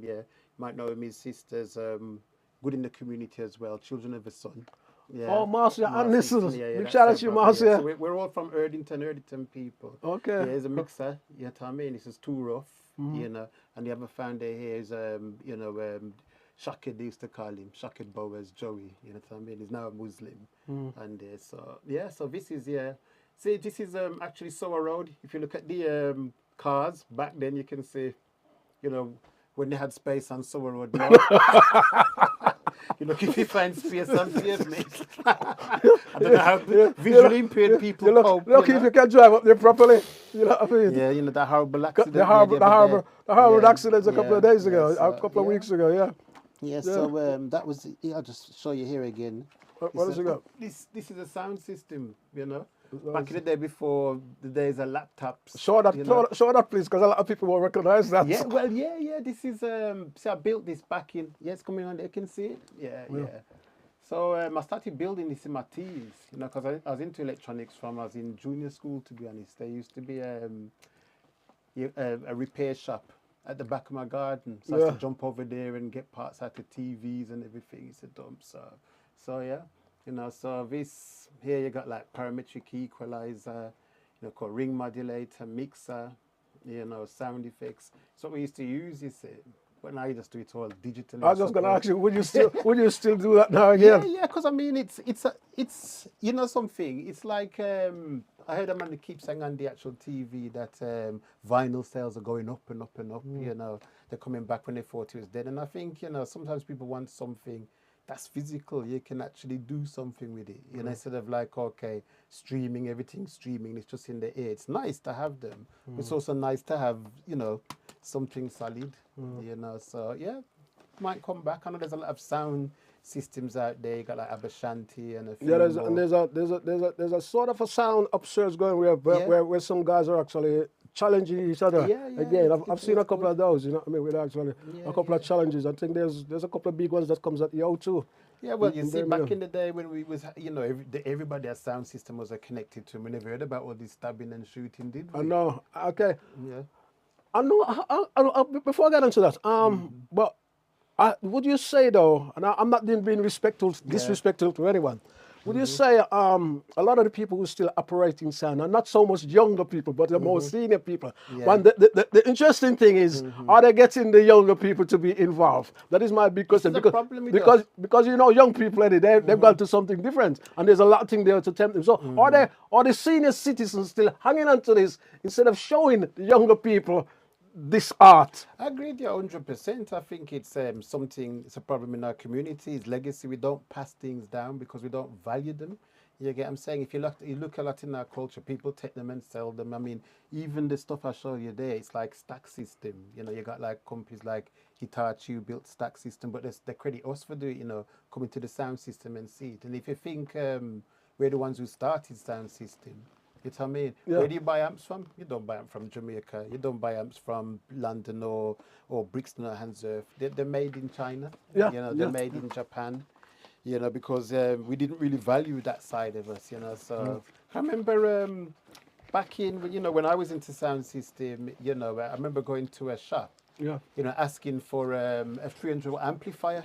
Yeah. You might know him. His sister's good in the community as well. Children of the Sun. Yeah. Oh, Marcia and Nissan. Big that's shout out their to you, brother, yeah. Marcia. So we're all from Erdington people. Okay. Yeah, he's a mixer. You know what I mean? This is too rough. You know, and the other founder here is Shakid, they used to call him Shakid Bowers Joey. You know what I mean? He's now a Muslim. And so yeah, so this is See, this is actually Sower Road. If you look at the cars back then, you can see, you know, when they had space on Sower Road. Now, you look if you find space on pavement. I don't know how visually impaired people cope. Look if you can drive up there properly. You know what I mean? Yeah, you know that horrible accident. The harbor accident a couple of days ago, so, a couple of weeks ago. Yeah. Yeah, so that was. I'll just show you here again. What does it got? This is a sound system, you know. Back in the day before the days of laptops. Show that, please, because a lot of people won't recognize that. Yeah, well, yeah. This is see, I built this back in. Yeah, it's coming on there. You can see it. Yeah. So I started building this in my teens, you know, because I was into electronics from I was in junior school. To be honest, there used to be a repair shop at the back of my garden. So I used to jump over there and get parts out of TVs and everything. It's a dump. So yeah, you know, so this here you got like parametric equalizer, you know, called ring modulator, mixer, you know, sound effects. So we used to use, you see. But now you just do it all digitally. I was just gonna ask you, would you still do that now again? Yeah, because I mean it's you know something. It's like I heard a man that keeps saying on the actual TV that vinyl sales are going up and up and up. You know, they're coming back when they thought it was dead. And I think, you know, sometimes people want something that's physical. You can actually do something with it. You know, instead of like, okay, streaming, everything's streaming, it's just in the air. It's nice to have them. It's also nice to have, you know, something solid. You know, so yeah, might come back. I know there's a lot of sound systems out there. You got like Abashanti and a few more. there's a sort of a sound upsurge going where some guys are actually challenging each other. Again, I've seen a couple of those. You know what I mean? With actually a couple of challenges. I think there's a couple of big ones that comes at the O2. Yeah, well, you see, back in the day when we was, you know, everybody's sound system was connected to. We never heard about all this stabbing and shooting, did we? I know. Okay. Yeah. I know. Before I get into that, but would you say though, and I'm not being disrespectful to anyone, would you say a lot of the people who still operate in sound are not so much younger people, but the more senior people? One, the interesting thing is, are they getting the younger people to be involved? That is my big question. Because you know, young people, they've gone to something different, and there's a lot of things there to tempt them. So are the senior citizens still hanging on to this instead of showing the younger people this art? I agree with you 100%. I think it's it's a problem in our community. It's legacy. We don't pass things down because we don't value them. You get what I'm saying? If you look a lot in our culture, people take them and sell them. I mean, even the stuff I showed you there, it's like stack system. You know, you got like companies like Hitachi who built stack system, but they credit us for doing, you know, coming to the sound system and see it. And if you think we're the ones who started sound system, you know what I mean? Yeah. Where do you buy amps from? You don't buy amps from Jamaica. You don't buy amps from London or Brixton or Handsworth. They're made in China. Yeah. You know, they're made in Japan. You know, because we didn't really value that side of us. You know, so I remember back in, you know, when I was into sound system. You know, I remember going to a shop. Yeah. You know, asking for a 300-watt amplifier,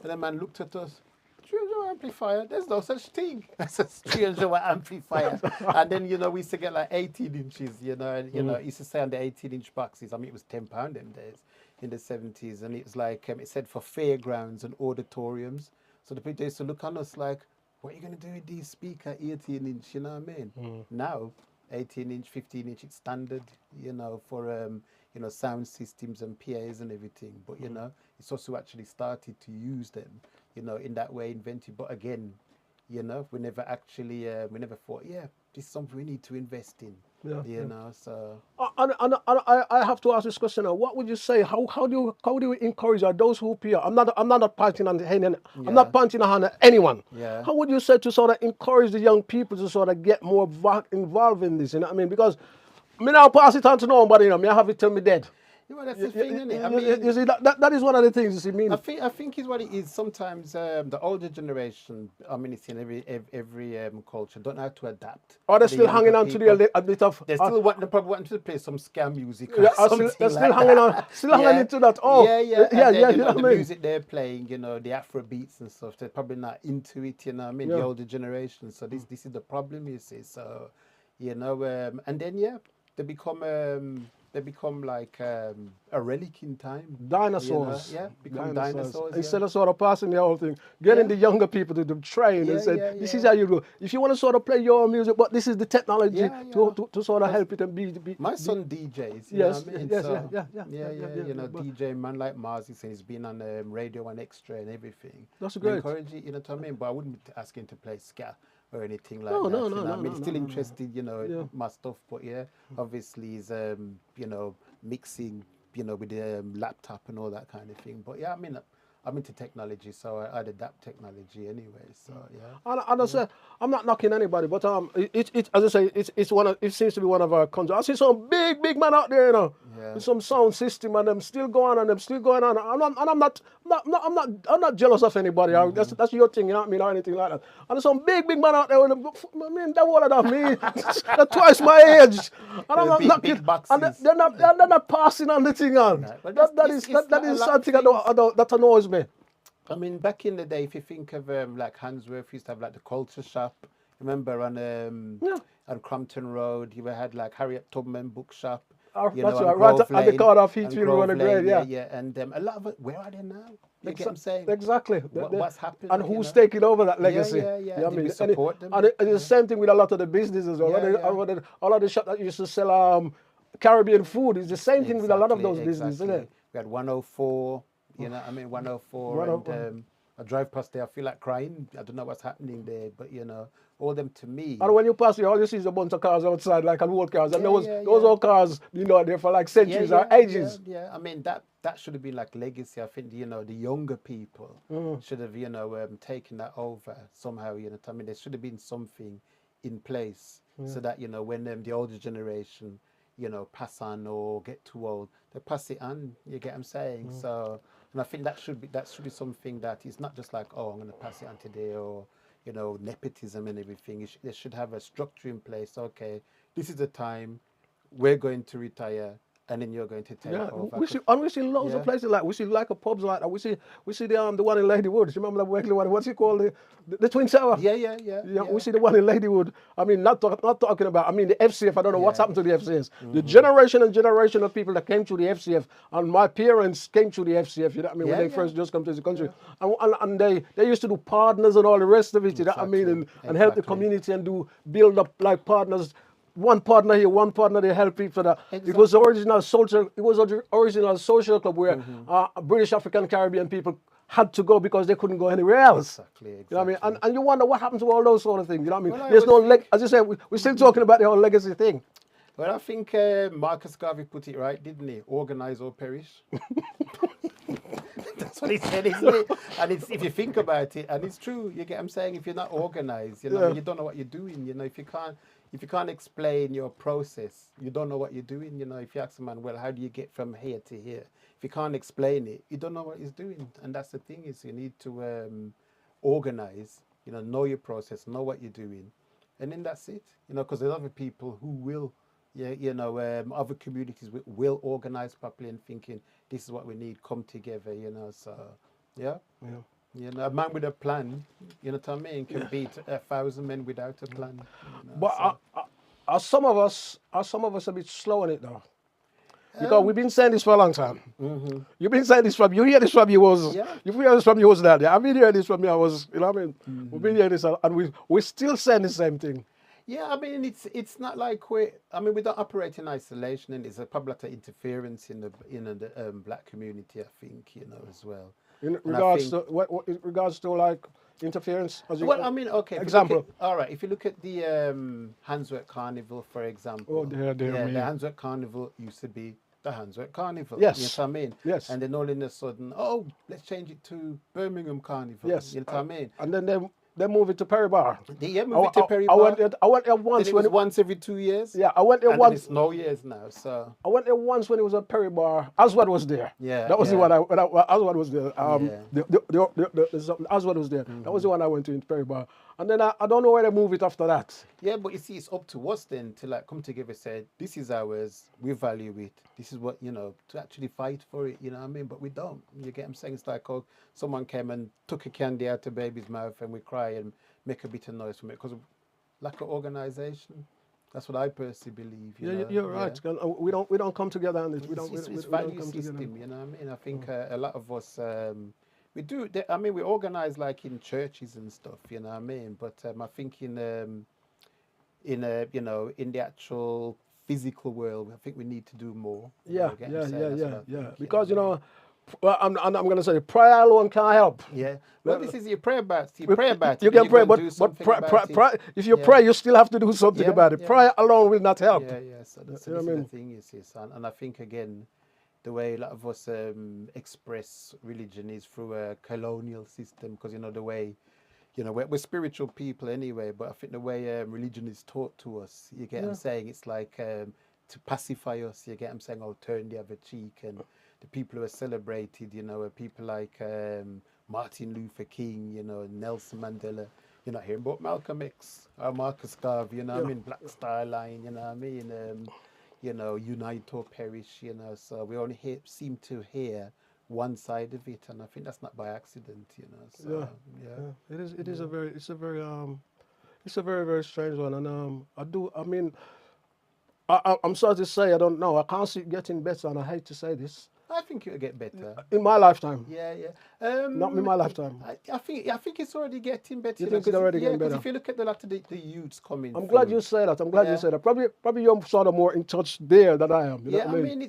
and the man looked at us. 300-watt amplifier? There's no such thing as a 300-watt amplifier. And then, you know, we used to get like 18 inches, you know, and, you know, it used to say on the 18-inch boxes, I mean, it was £10 them days in the 70s. And it was like, it said for fairgrounds and auditoriums. So the people used to look on us like, what are you going to do with these speaker 18-inch, you know what I mean? Now, 18-inch, 15-inch, it's standard, for sound systems and PAs and everything. But it's also actually started to use them, in that way, invented. But again, we never actually we never thought, this is something we need to invest in. So And I have to ask this question now. What would you say? How do you encourage those who peer? I'm not pointing on I'm not pointing on anyone. Yeah. How would you say to sort of encourage the young people to sort of get more involved in this? You know what I mean? Because me now pass it on to nobody. Me I have it till me dead. That's the thing, isn't it? I You see, that is one of the things. You see, mean. I think is what it is. Sometimes the older generation, I mean, it's in every culture, don't know how to adapt. Or they're still hanging on to a bit of. They're still probably wanting to play some scam music. Or Yeah, something they're like still hanging on, hanging into that. Oh, yeah. yeah. And then, You know what I the mean? music they're playing, the Afro beats and stuff, they're probably not into it. You know what I mean? The older generation. So this is the problem, you see. So, and then they become like a relic in time. Dinosaurs. Become dinosaurs. Instead of sort of passing the whole thing, getting the younger people to train and say, this is how you do. If you want to sort of play your music, but this is the technology to sort of help it and be. My son DJs. Yes, know what I mean? yes, So, yeah. DJ man like Mars, he's been on Radio 1 Extra and everything. That's great. Encourage it, you know what I mean? But I wouldn't ask him to play ska or anything like No, that. no, you know no, what I mean? no, He's still no. interested, in my stuff, but obviously he's mixing, with the laptop and all that kind of thing. But I mean, I'm into technology, so I'd adapt technology anyway. So And I say, I'm not knocking anybody, but it as I say, it seems to be one of our countries. I see some big man out there, with some sound system, and them still going on. I'm not jealous of anybody. That's your thing, you know what I mean, or anything like that. And there's some big man out there with them. I mean, they're older than me. They're twice my age, and I'm not knocking. And they're not passing on the thing on. No, but That is something that annoys me. I mean, back in the day, if you think of like Handsworth, used to have like the culture shop. Remember on Crompton Road, you had like Harriet Tubman bookshop. That's right at the corner of Heathfield Road and Grade, yeah. And a lot of it, where are they now? You get what I'm saying? Exactly. What's happening? And who's taking over that legacy? Yeah. You know what I mean? Support them. And it's the same thing with a lot of the businesses. All of the shops that used to sell Caribbean food is the same thing with a lot of those businesses, isn't it? We had 104, you know what I mean? 104. And I drive past there, I feel like crying. I don't know what's happening there, but all them to me. And when you pass here, all you see is a bunch of cars outside, like old cars. And those old cars, there for like centuries or ages. Yeah. I mean, that should have been like legacy. I think, the younger people should have, taken that over somehow, I mean, there should have been something in place so that, when the older generation, pass on or get too old, they pass it on, you get what I'm saying? So, and I think that should be something that is not just like, oh, I'm going to pass it on today, or, nepotism and everything. They should have a structure in place. Okay, this is the time we're going to retire, and then you're going to take over. We see loads of places like we see like a pubs like that. We see the one in Ladywood. You remember the Wakely one? What's it called? The Twin Tower. Yeah. We see the one in Ladywood. I mean, not talking about. I mean, the FCF. I don't know what's happened to the FCS. The generation of people that came through the FCF, and my parents came through the FCF. You know what I mean? When they first just come to the country, and they used to do partners and all the rest of it. You know what I mean? And help the community and build up like partners. One partner here, one partner there, help each other. Exactly. It was the original social club where British, African, Caribbean people had to go because they couldn't go anywhere else. Exactly. You know what I mean? And you wonder what happened to all those sort of things. You know what I mean? There's no as you said, we're still talking about the whole legacy thing. Well, I think Marcus Garvey put it right, didn't he? Organize or perish. That's what he said, isn't it? And it's, if you think about it, and it's true, you get what I'm saying, if you're not organized, you don't know what you're doing, if you can't explain your process, you don't know what you're doing, if you ask a man, well, how do you get from here to here? If you can't explain it, you don't know what he's doing. And that's the thing, is you need to organize, know your process, know what you're doing. And then that's it, because there's other people who will, other communities will organize properly and thinking, this is what we need, come together, so, yeah. A man with a plan, you know what I mean, can beat 1,000 men without a plan. But are some of us a bit slow on it now? Because we've been saying this for a long time. Mm-hmm. You've been saying this you hear this from you was, you hear this from you was that. I've been hearing this from me, I was, you know what I mean? Mm-hmm. We've been hearing this, and we're still saying the same thing. Yeah, I mean it's not like we don't operate in isolation, and it's a probably like interference in the black community, I think, as well. In And I regards think to what in regards to like interference, as you well, I mean, okay, if you look at example. all right, if you look at the Handsworth Carnival, for Oh, example, dear yeah, the me. Handsworth Carnival used to be the Handsworth Carnival. You know Yes, what I mean? yes, And then all in a sudden, oh, let's change it to Birmingham Carnival. yes. You know what I mean? And then they move it to Perry Bar. Yeah, I, move wa- it to Perry I went Bar. there, I went there Then once it when was once every 2 years, yeah, I went there and then once. it's no years now. So I went there once when it was a Perry Bar. Aswad was there. yeah, That was the yeah, one Aswad was there. yeah. Aswad was there. That was the one I went to in Perry Bar. And then I don't know where they move it after that. Yeah, but you see, it's up to us then to like come together and say, this is ours, we value it, this is what, to actually fight for it, you know what I mean? But we don't. You get what I'm saying? It's like, oh, someone came and took a candy out of baby's mouth and we cry and make a bit of noise from it because of lack of organization. That's what I personally believe, you Yeah, know? you're right. Yeah. We don't come together on it. We don't. It's We don't value come together. system, you know what I mean? I think a lot of us, we do, I mean, we organize like in churches and stuff, you know what I mean? But I think in the actual physical world, I think we need to do more. Yeah, You get what yeah, I'm saying? yeah, That's what yeah, I yeah. think, Because what I mean? well, I'm going to say prayer alone can't help. Yeah. Well, this is your prayer about it. You You pray about you it, then can you go pray, and do something about it. if you Yeah. pray, you still have to do something Yeah, about it. yeah. Prayer alone will not help. Yeah, yeah. So, so You know this what I is the mean? thing, you see, son. And I think again, the way a lot of us express religion is through a colonial system, because the way, we're spiritual people anyway. But I think the way religion is taught to us, you get what I'm Yeah. saying? It's like to pacify us. You get what I'm saying? Oh, turn the other cheek. And the people who are celebrated, are people like Martin Luther King, Nelson Mandela. You're not hearing about Malcolm X or Marcus Garvey, I Yeah. mean, Black Star Line, you know what I mean? Unite or perish, so we only seem to hear one side of it, and I think that's not by accident, Yeah. so yeah. Yeah. It is Yeah. it's a very, very strange one. And I mean, I'm sorry to say, I don't know. I can't see it getting better, and I hate to say this. I think it'll get better. In my lifetime. Yeah, yeah. Not in my lifetime. I think it's already getting better. You think it's already getting better? If you look at the lot of the youths coming I'm glad through, you say that. I'm glad you Yeah. say that. Probably you're sort of more in touch there than I am. You know Yeah, what I mean,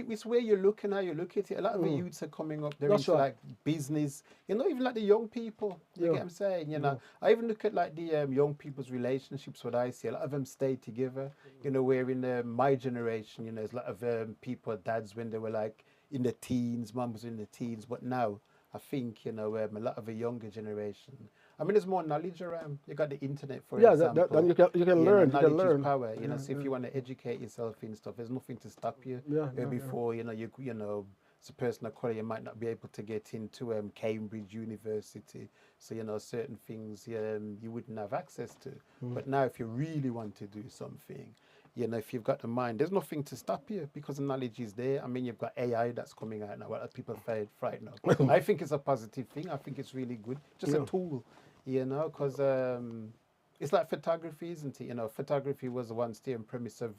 it's where you look and how you look at it. A lot of the youths are coming up. They're That's into right. like business. Even like the young people. You Yeah. get what I'm saying? I even look at like the young people's relationships. What I see, a lot of them stay together. Where in my generation, there's a lot of people, dads, when they were like in the teens, mum was in the teens. But now, I think a lot of the younger generation. I mean, there's more knowledge around. You got the internet, for Yeah, example. then you can learn. You Knowledge can learn. is power. So if you want to educate yourself in stuff, there's nothing to stop you. Yeah, Where yeah, before, as a person of color, you might not be able to get into Cambridge University. So certain things you wouldn't have access to. But now, if you really want to do something, if you've got the mind, there's nothing to stop you because the knowledge is there. I mean, you've got AI that's coming out now. What people are frightened of. I think it's a positive thing. I think it's really good. Just a tool, because it's like photography, isn't it? Photography was the one steering premise of,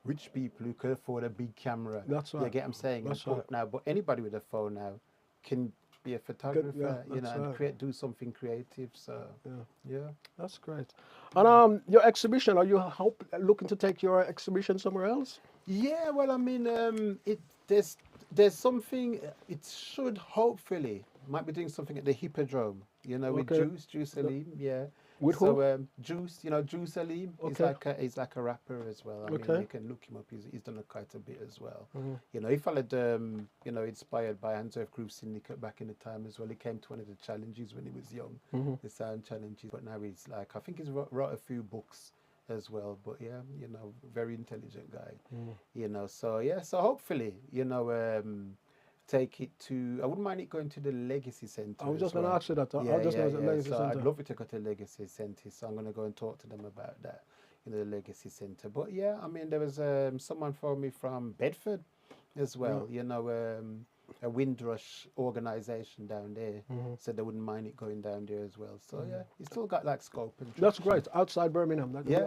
rich people who could afford a big camera. That's You right. get what I'm saying? That's But right. now, but anybody with a phone now can be a photographer, that's and right. do something creative. So, yeah. That's great. And your exhibition, are you looking to take your exhibition somewhere else? Yeah, well, I mean, there's something. It should hopefully might be doing something at the Hippodrome. With Okay. Juice Salim. Yeah. With so, who? Juice, Juice Salim. Okay. He's like a rapper as well. I mean, Okay. you can look him up. He's done quite a bit as well. He followed, inspired by Handsworth Groove Syndicate back in the time as well. He came to one of the challenges when he was young, the sound challenges. But now he's like, I think he's wrote a few books as well. But yeah, very intelligent guy. So yeah, so hopefully, take it to. I wouldn't mind it going to the Legacy Centre. I was as just going to well. ask you that. Yeah, I just yeah, know the yeah. Legacy So I'd Centre. love it to go to Legacy Centre. So I'm going to go and talk to them about that in the Legacy Centre. But yeah, I mean, there was someone from me from Bedford as well. A Windrush organisation down there. So they wouldn't mind it going down there as well. So yeah, it's still got like scope and That's traction. great. Outside Birmingham. That'd Yeah. be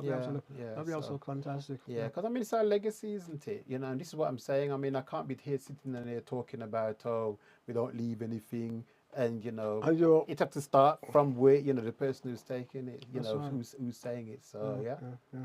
Yeah, absolutely, yeah, that'd be so- also fantastic. Yeah, because I mean, it's our legacy, isn't it? And this is what I'm saying. I mean, I can't be here sitting there talking about, oh, we don't leave anything, And you know, And you, it had to start from where, you know, the person who's taking it, you that's know, right. who's saying it. So yeah. Yeah.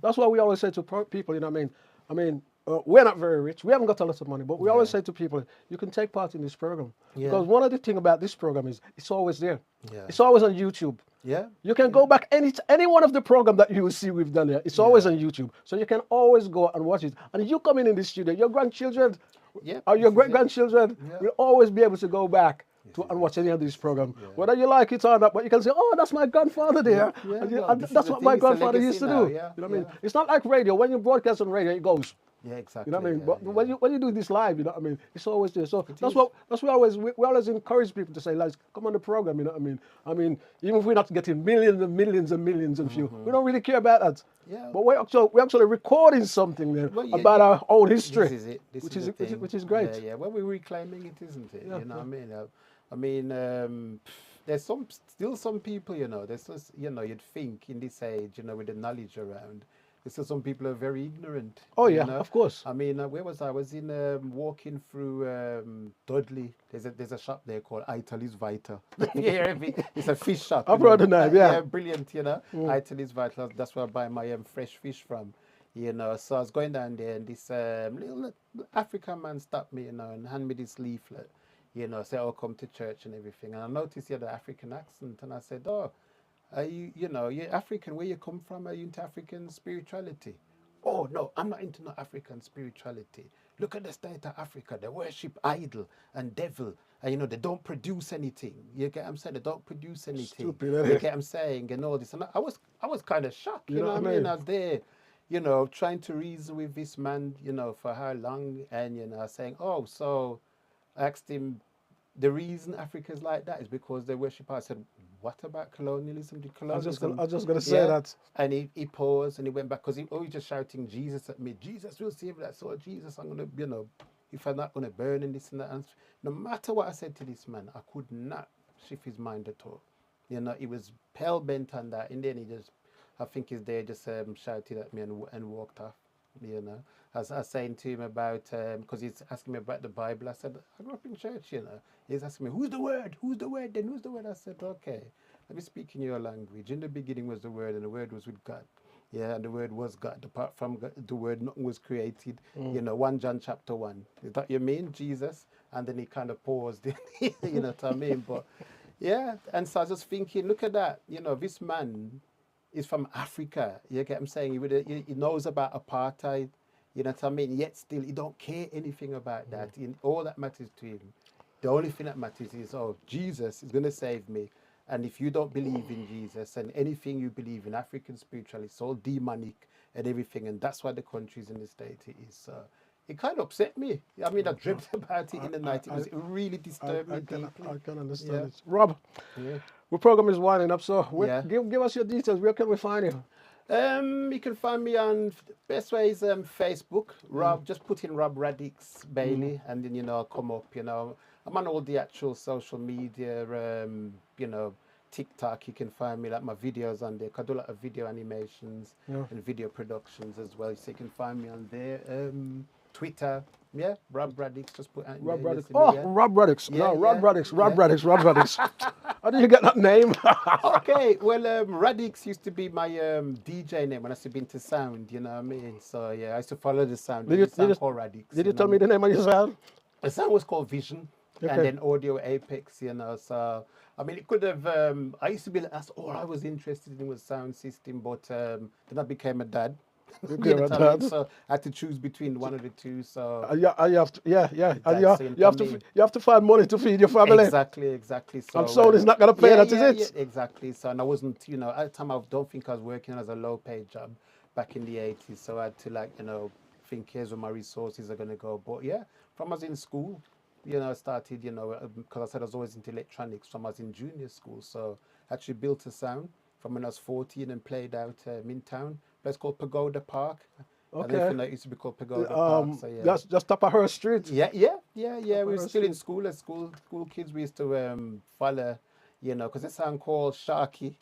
That's why we always say to people, you know what I mean? I mean, we're not very rich. We haven't got a lot of money, but we always Yeah. say to people, you can take part in this program. Yeah. Because one of the things about this program is it's always there. Yeah. It's always on YouTube. Yeah. You can go back any one of the program that you will see we've done here. It's always Yeah. on YouTube, so you can always go and watch it. And you come in the studio, your grandchildren Yeah. or your This is great it. grandchildren Yeah. will always be able to go back This to is and it. watch any of these programs, Yeah. whether you like it or not. But you can say, "Oh, that's my grandfather there," Yeah. and, Well, and this is that's the what thing. my It's a grandfather legacy used to now. do. Yeah. You know what I mean? Yeah. It's not like radio. When you broadcast on radio, it goes. Yeah. Exactly. You know what I mean? Yeah. But Yeah. when you do this live, you know what I mean? It's always there. So It that's is. what we always encourage people to say, "Lads, come on the program." You know what I mean? I mean, even if we're not getting millions and millions and millions of views, we don't really care about that. Yeah. But we're actually recording something there Well, yeah, about our own this history, is it. This which is is the thing. which is great. Yeah, yeah. Well, we're reclaiming it, isn't it? Yeah, You know yeah. what I mean? There's still some people, you know, there's just, you know, you'd think in this age, you know, with the knowledge around, there's still some people who are very ignorant. Oh you yeah, know? of course. I mean, where was I? I was in walking through Dudley. There's a shop there called Italy's Vita. Yeah, it's a fish shop. I've you know. heard the name, yeah. Yeah, brilliant. You know, Italy's Vita. That's where I buy my fresh fish from. You know, so I was going down there, and this little African man stopped me, you know, and handed me this leaflet. You know, said, "Oh, come to church and everything." And I noticed he had an African accent, and I said, "Oh, are you know, you're African. Where you come from? Are you into African spirituality?" "Oh no, I'm not into no African spirituality. Look at the state of Africa. They worship idol and devil, and you know they don't produce anything. You get what I'm saying? They don't produce anything. Stupid, You innit? get what I'm saying? And all this." And I was kind of shocked. You You know know what what I I mean? mean? I was there, you know, trying to reason with this man, you know, for how long, and you know, saying, "Oh, so." I asked him, the reason Africa's like that is because they worship. I said, "What about colonialism? Did I was colonialism?" just gonna say that. And he paused and he went back because he was just shouting Jesus at me. "Jesus will save that soul. Jesus, I'm gonna, you know, if I'm not gonna burn and this and that." And no matter what I said to this man, I could not shift his mind at all. You know, he was hell bent on that. And then he just, I think he's there, just shouted at me and walked off. You know, as I was saying to him about, because he's asking me about the Bible. I said, "I grew up in church, you know." He's asking me, "Who's the word? Who's the word? Then who's the word?" I said, "Okay, let me speak in your language. In the beginning was the word, and the word was with God. Yeah, and the word was God. Apart from God, the word, nothing was created." You know, 1 John chapter 1. Is that you mean, Jesus? And then he kind of paused, you know what I mean? But yeah, and so I was just thinking, look at that. You know, this man is from Africa. You get what I'm saying? He knows about apartheid. You know what I mean? Yet still, he don't care anything about that. All that matters to him, the only thing that matters is, "Oh, Jesus is going to save me." And if you don't believe in Jesus and anything you believe in African spirituality, it's all demonic and everything. And that's why the country's in the state it is. So it kind of upset me. I mean, I dreamt about it in the night. It really disturbed me deeply. I can understand Yeah. it. Rob, Yeah. the program is winding up, so Yeah. give us your details. Where can we find you? You can find me on best way is Facebook. Rob, just put in Rob Radix Bailey, and then I'll come up. I'm on all the actual social media. TikTok. You can find me like my videos on there. 'Cause I do a lot of video animations and video productions as well. So you can find me on there. Twitter. Yeah, Rob Radix. Just put out Rob there, Rodix. listen, Oh, yeah. Rob Rodix. Yeah, No, Rob yeah, Rodix. Rob yeah. Rodix. Rob Rodix. How did you get that name? Okay, well, Rodix used to be my DJ name when I used to be into sound, you know what I mean? So, yeah, I used to follow the sound. Did you- The sound did you- called Rodix. Did you know tell what me I mean? the name of your sound? The sound was called Vision, Okay. and then Audio Apex, So, I mean, it could have, I used to be, that's all I was interested in was sound system, but then I became a dad. You You became know a what I mean? dad. So I had to choose between one of the two, so... You have to, yeah. And That's you it, have I to, mean. you have to find money to feed your family. Exactly. So, And sound is not gonna pay that, is it? Yeah, exactly. So, and I wasn't, at the time, I don't think I was working as a low-paid job back in the 80s. So I had to, think, here's where my resources are going to go. But yeah, from I was in school, I started, because I said I was always into electronics from I was in junior school. So I actually built a sound from when I was 14 and played out in town. Place called Pagoda Park. I don't know if Okay. you know, it used to be called Pagoda Park. So yeah. That's just top of her street. Yeah. We were Forest still in school. As school kids, we used to follow, because a song called Sharky.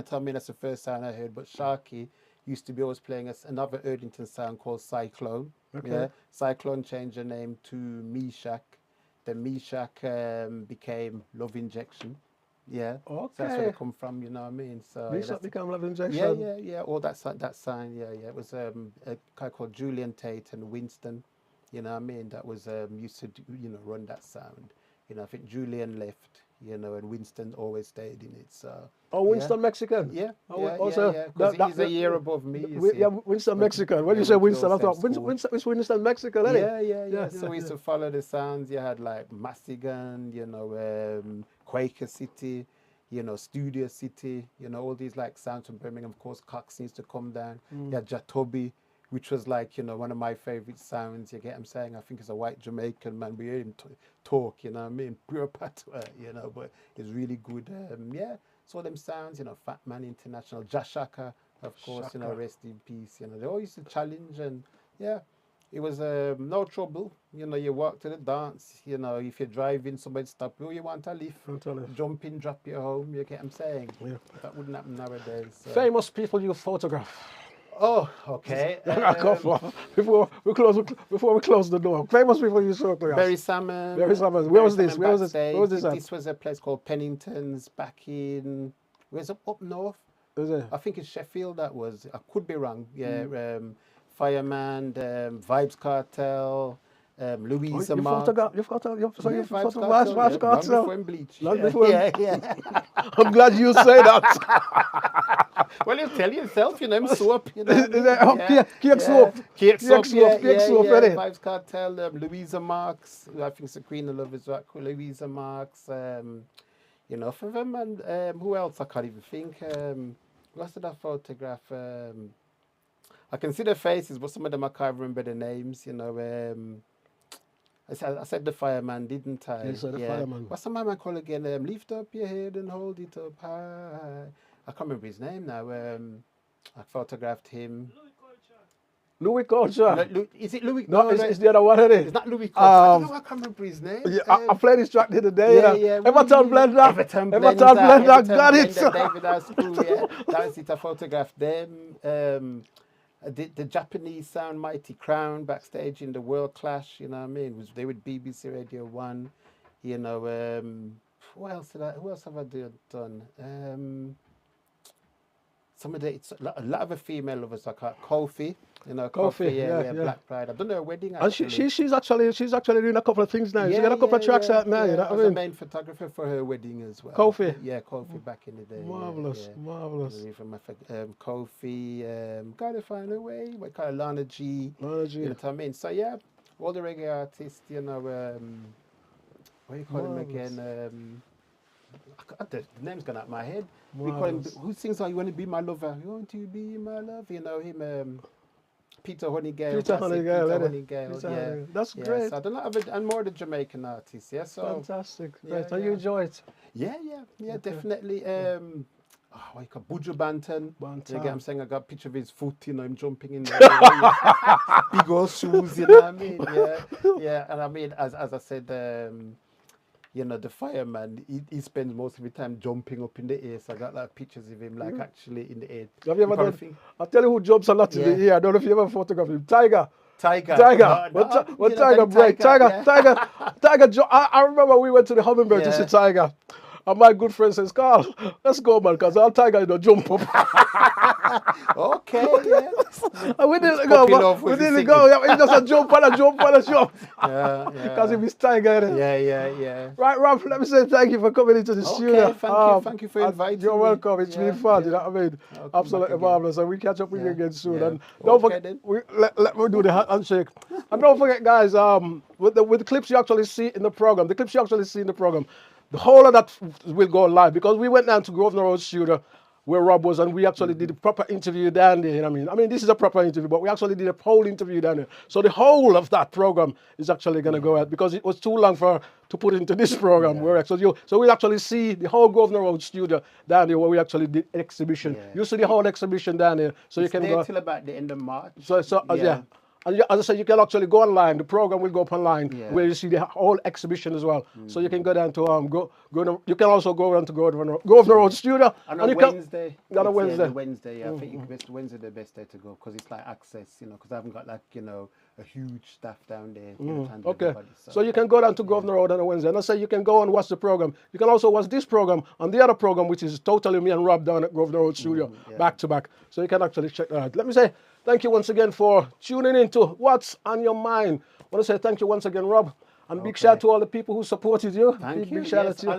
Tell me that's the first sound I heard. But Sharky used to be always playing another Erdington sound called Cyclone. Okay. Yeah, Cyclone changed the name to Meshach. Then Meshack became Love Injection. Yeah. So that's where Okay. they come from, you know what I mean? So This that's, become Love yeah, Injection. yeah. All that sign, yeah. It was a guy called Julian Tate and Winston, you know what I mean? That was used to do, run that sound. I think Julian left, and Winston always stayed in it. So Oh, yeah, Winston Mexican. yeah, Oh, yeah, also, Because he's a year above me, you see. Yeah, Winston Went Mexican. When you say went to Winston, the I same thought school. It's Winston Mexican, isn't it? Yeah. So we used to follow the sounds. You had like Massigan, Quaker City, Studio City, all these like sounds from Birmingham. Of course, Cox used to come down. You had Jatobi, which was like, one of my favorite sounds. You get what I'm saying? I think it's a white Jamaican man. We hear him talk, you know what I mean? Pure patois, but it's really good. Yeah, so them sounds, Fat Man International, Jashaka, of course, Shaka. rest in peace. They all used to challenge and yeah. It was no trouble. You walk to the dance. If you're driving, somebody stop you. You want a lift? Jump in, drop you home. You get what I'm saying? Yeah. That wouldn't happen nowadays. So. Famous people you photograph. Oh, okay. Before we close the door. Famous people you photograph. Berry Salmon. Where was this? Salmon Where was this? backstage. Where was this at? This was a place called Pennington's back in. Where's it? Up north? Is it? I think it's Sheffield. That was. I could be wrong. Yeah. Fireman, Vibes Cartel, Louisa You Marks. photograph Vibes Cartel. Long before in Bleach. Long before. Yeah. I'm glad you say that. Well, you tell yourself, I'm soap. Cake soap. Cake soap, innit? Vibes Cartel, Louisa Marks, I think it's the Queen of Love is right, Louisa Marks, for them, and who else? I can't even think. What's that photograph? I can see their faces, but some of them I can't remember the names, I said the fireman, didn't I? Yes, the fireman. What's the man called again? Lift up your head and hold it up high. I can't remember his name now. I photographed him. Louis Culture. Is it Louis? No, it's the other one, isn't it? It's not Louis Culture. I don't know, I can't remember his name. Yeah, I played this track the other day. Yeah. Everton Blender. Got it. David House School, yeah. That was it. I photographed them. The Japanese sound Mighty Crown backstage in the World Clash, you know what I mean? They were BBC Radio 1, who else have I done? A lot of the female lovers I call Kofi, Kofi, yeah, Black Pride. I've done her wedding actually. And she's actually doing a couple of things now. She got a couple of tracks out now. I was the main photographer for her wedding as well. Kofi. Yeah, Kofi back in the day. Marvelous. Kofi, Gotta Find a Way. We call Lana G. You know what I mean? So yeah, all the reggae artists, what do you call them again? The name's gone out of my head. We call him, who sings "You Want to Be My Lover"? You want to be my love? Him, Peter Honeygale. Peter Honeygale, yeah. That's great. So I don't know, and more the Jamaican artists, yeah. So fantastic. Right. And you enjoy it? Yeah, definitely. What you call Buju Banton. You get I'm saying I got a picture of his foot, him jumping in there. Big old shoes, you know what I mean? Yeah. And I mean, as I said, the fireman, he spends most of his time jumping up in the air. So I got like pictures of him like actually in the air. Have you ever done? I'll tell you who jumps a lot in the air. I don't know if you ever photographed him. Tiger. When Tiger break. Tiger. I remember we went to the Hummingbird to see Tiger. And my good friend says, Carl, let's go, man, because our Tiger, jump up. Okay, yeah. And we didn't go. He just jump. Yeah. Because he was Tiger. Yeah. Right, Rob, let me say thank you for coming into the studio. Thank you for inviting me. You're welcome. It's been fun, you know what I mean? Absolutely marvelous. And we catch up with you again soon. And don't forget, let me do the handshake. And don't forget, guys, with the clips you actually see in the program, the whole of that will go live because we went down to Grosvenor Road Studio where Rob was and we actually did a proper interview down there. I mean, this is a proper interview, but we actually did a whole interview down there. So the whole of that program is actually going to go out because it was too long to put into this program. So we actually see the whole Grosvenor Road Studio down there where we actually did exhibition. You see the whole exhibition down there, so it's you can go till about the end of March. And And as I said, you can actually go online. The program will go up online Yeah. where you see the whole exhibition as well. So you can go down to you can also go down to Governor Road Studio. On and a you can, Wednesday. on a it's, Wednesday. the Wednesday. I think Wednesday the best day to go because it's like access, because I haven't got like, a huge staff down there. To handle Okay, everybody, so you can go down to Governor Road on a Wednesday. And I say you can go and watch the program. You can also watch this program and the other program, which is totally me and Rob down at Governor Road Studio, back to back. So you can actually check that out. Let me say thank you once again for tuning in to What's on Your Mind. I want to say thank you once again, Rob. And big shout out to all the people who supported you. Thank you. Big shout out Yes, to you.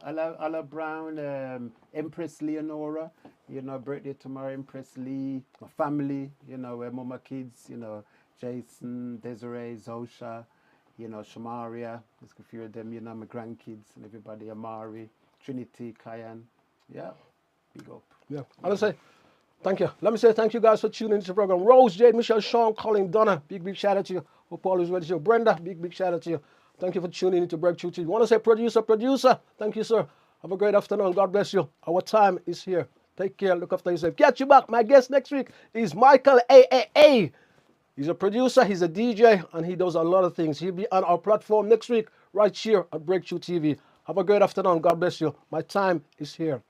Alla Brown, Empress Leonora, birthday tomorrow, Empress Lee, my family, my kids, Jason, Desiree, Zosha, Shamaria, there's a few of them, my grandkids and everybody, Amari, Trinity, Kayan. Yeah, big up. Yeah, and I say thank you. Let me say thank you guys for tuning into the program. Rose, Jade, Michelle, Sean, Colin, Donna, big shout out to you. Hope all is well with you. Brenda, big shout out to you. Thank you for tuning into Breakthrough TV. Want to say producer, thank you, sir. Have a great afternoon. God bless you. Our time is here. Take care. Look after yourself. Catch you back. My guest next week is Michael AAA. He's a producer, he's a DJ, and he does a lot of things. He'll be on our platform next week, right here at Breakthrough TV. Have a great afternoon. God bless you. My time is here.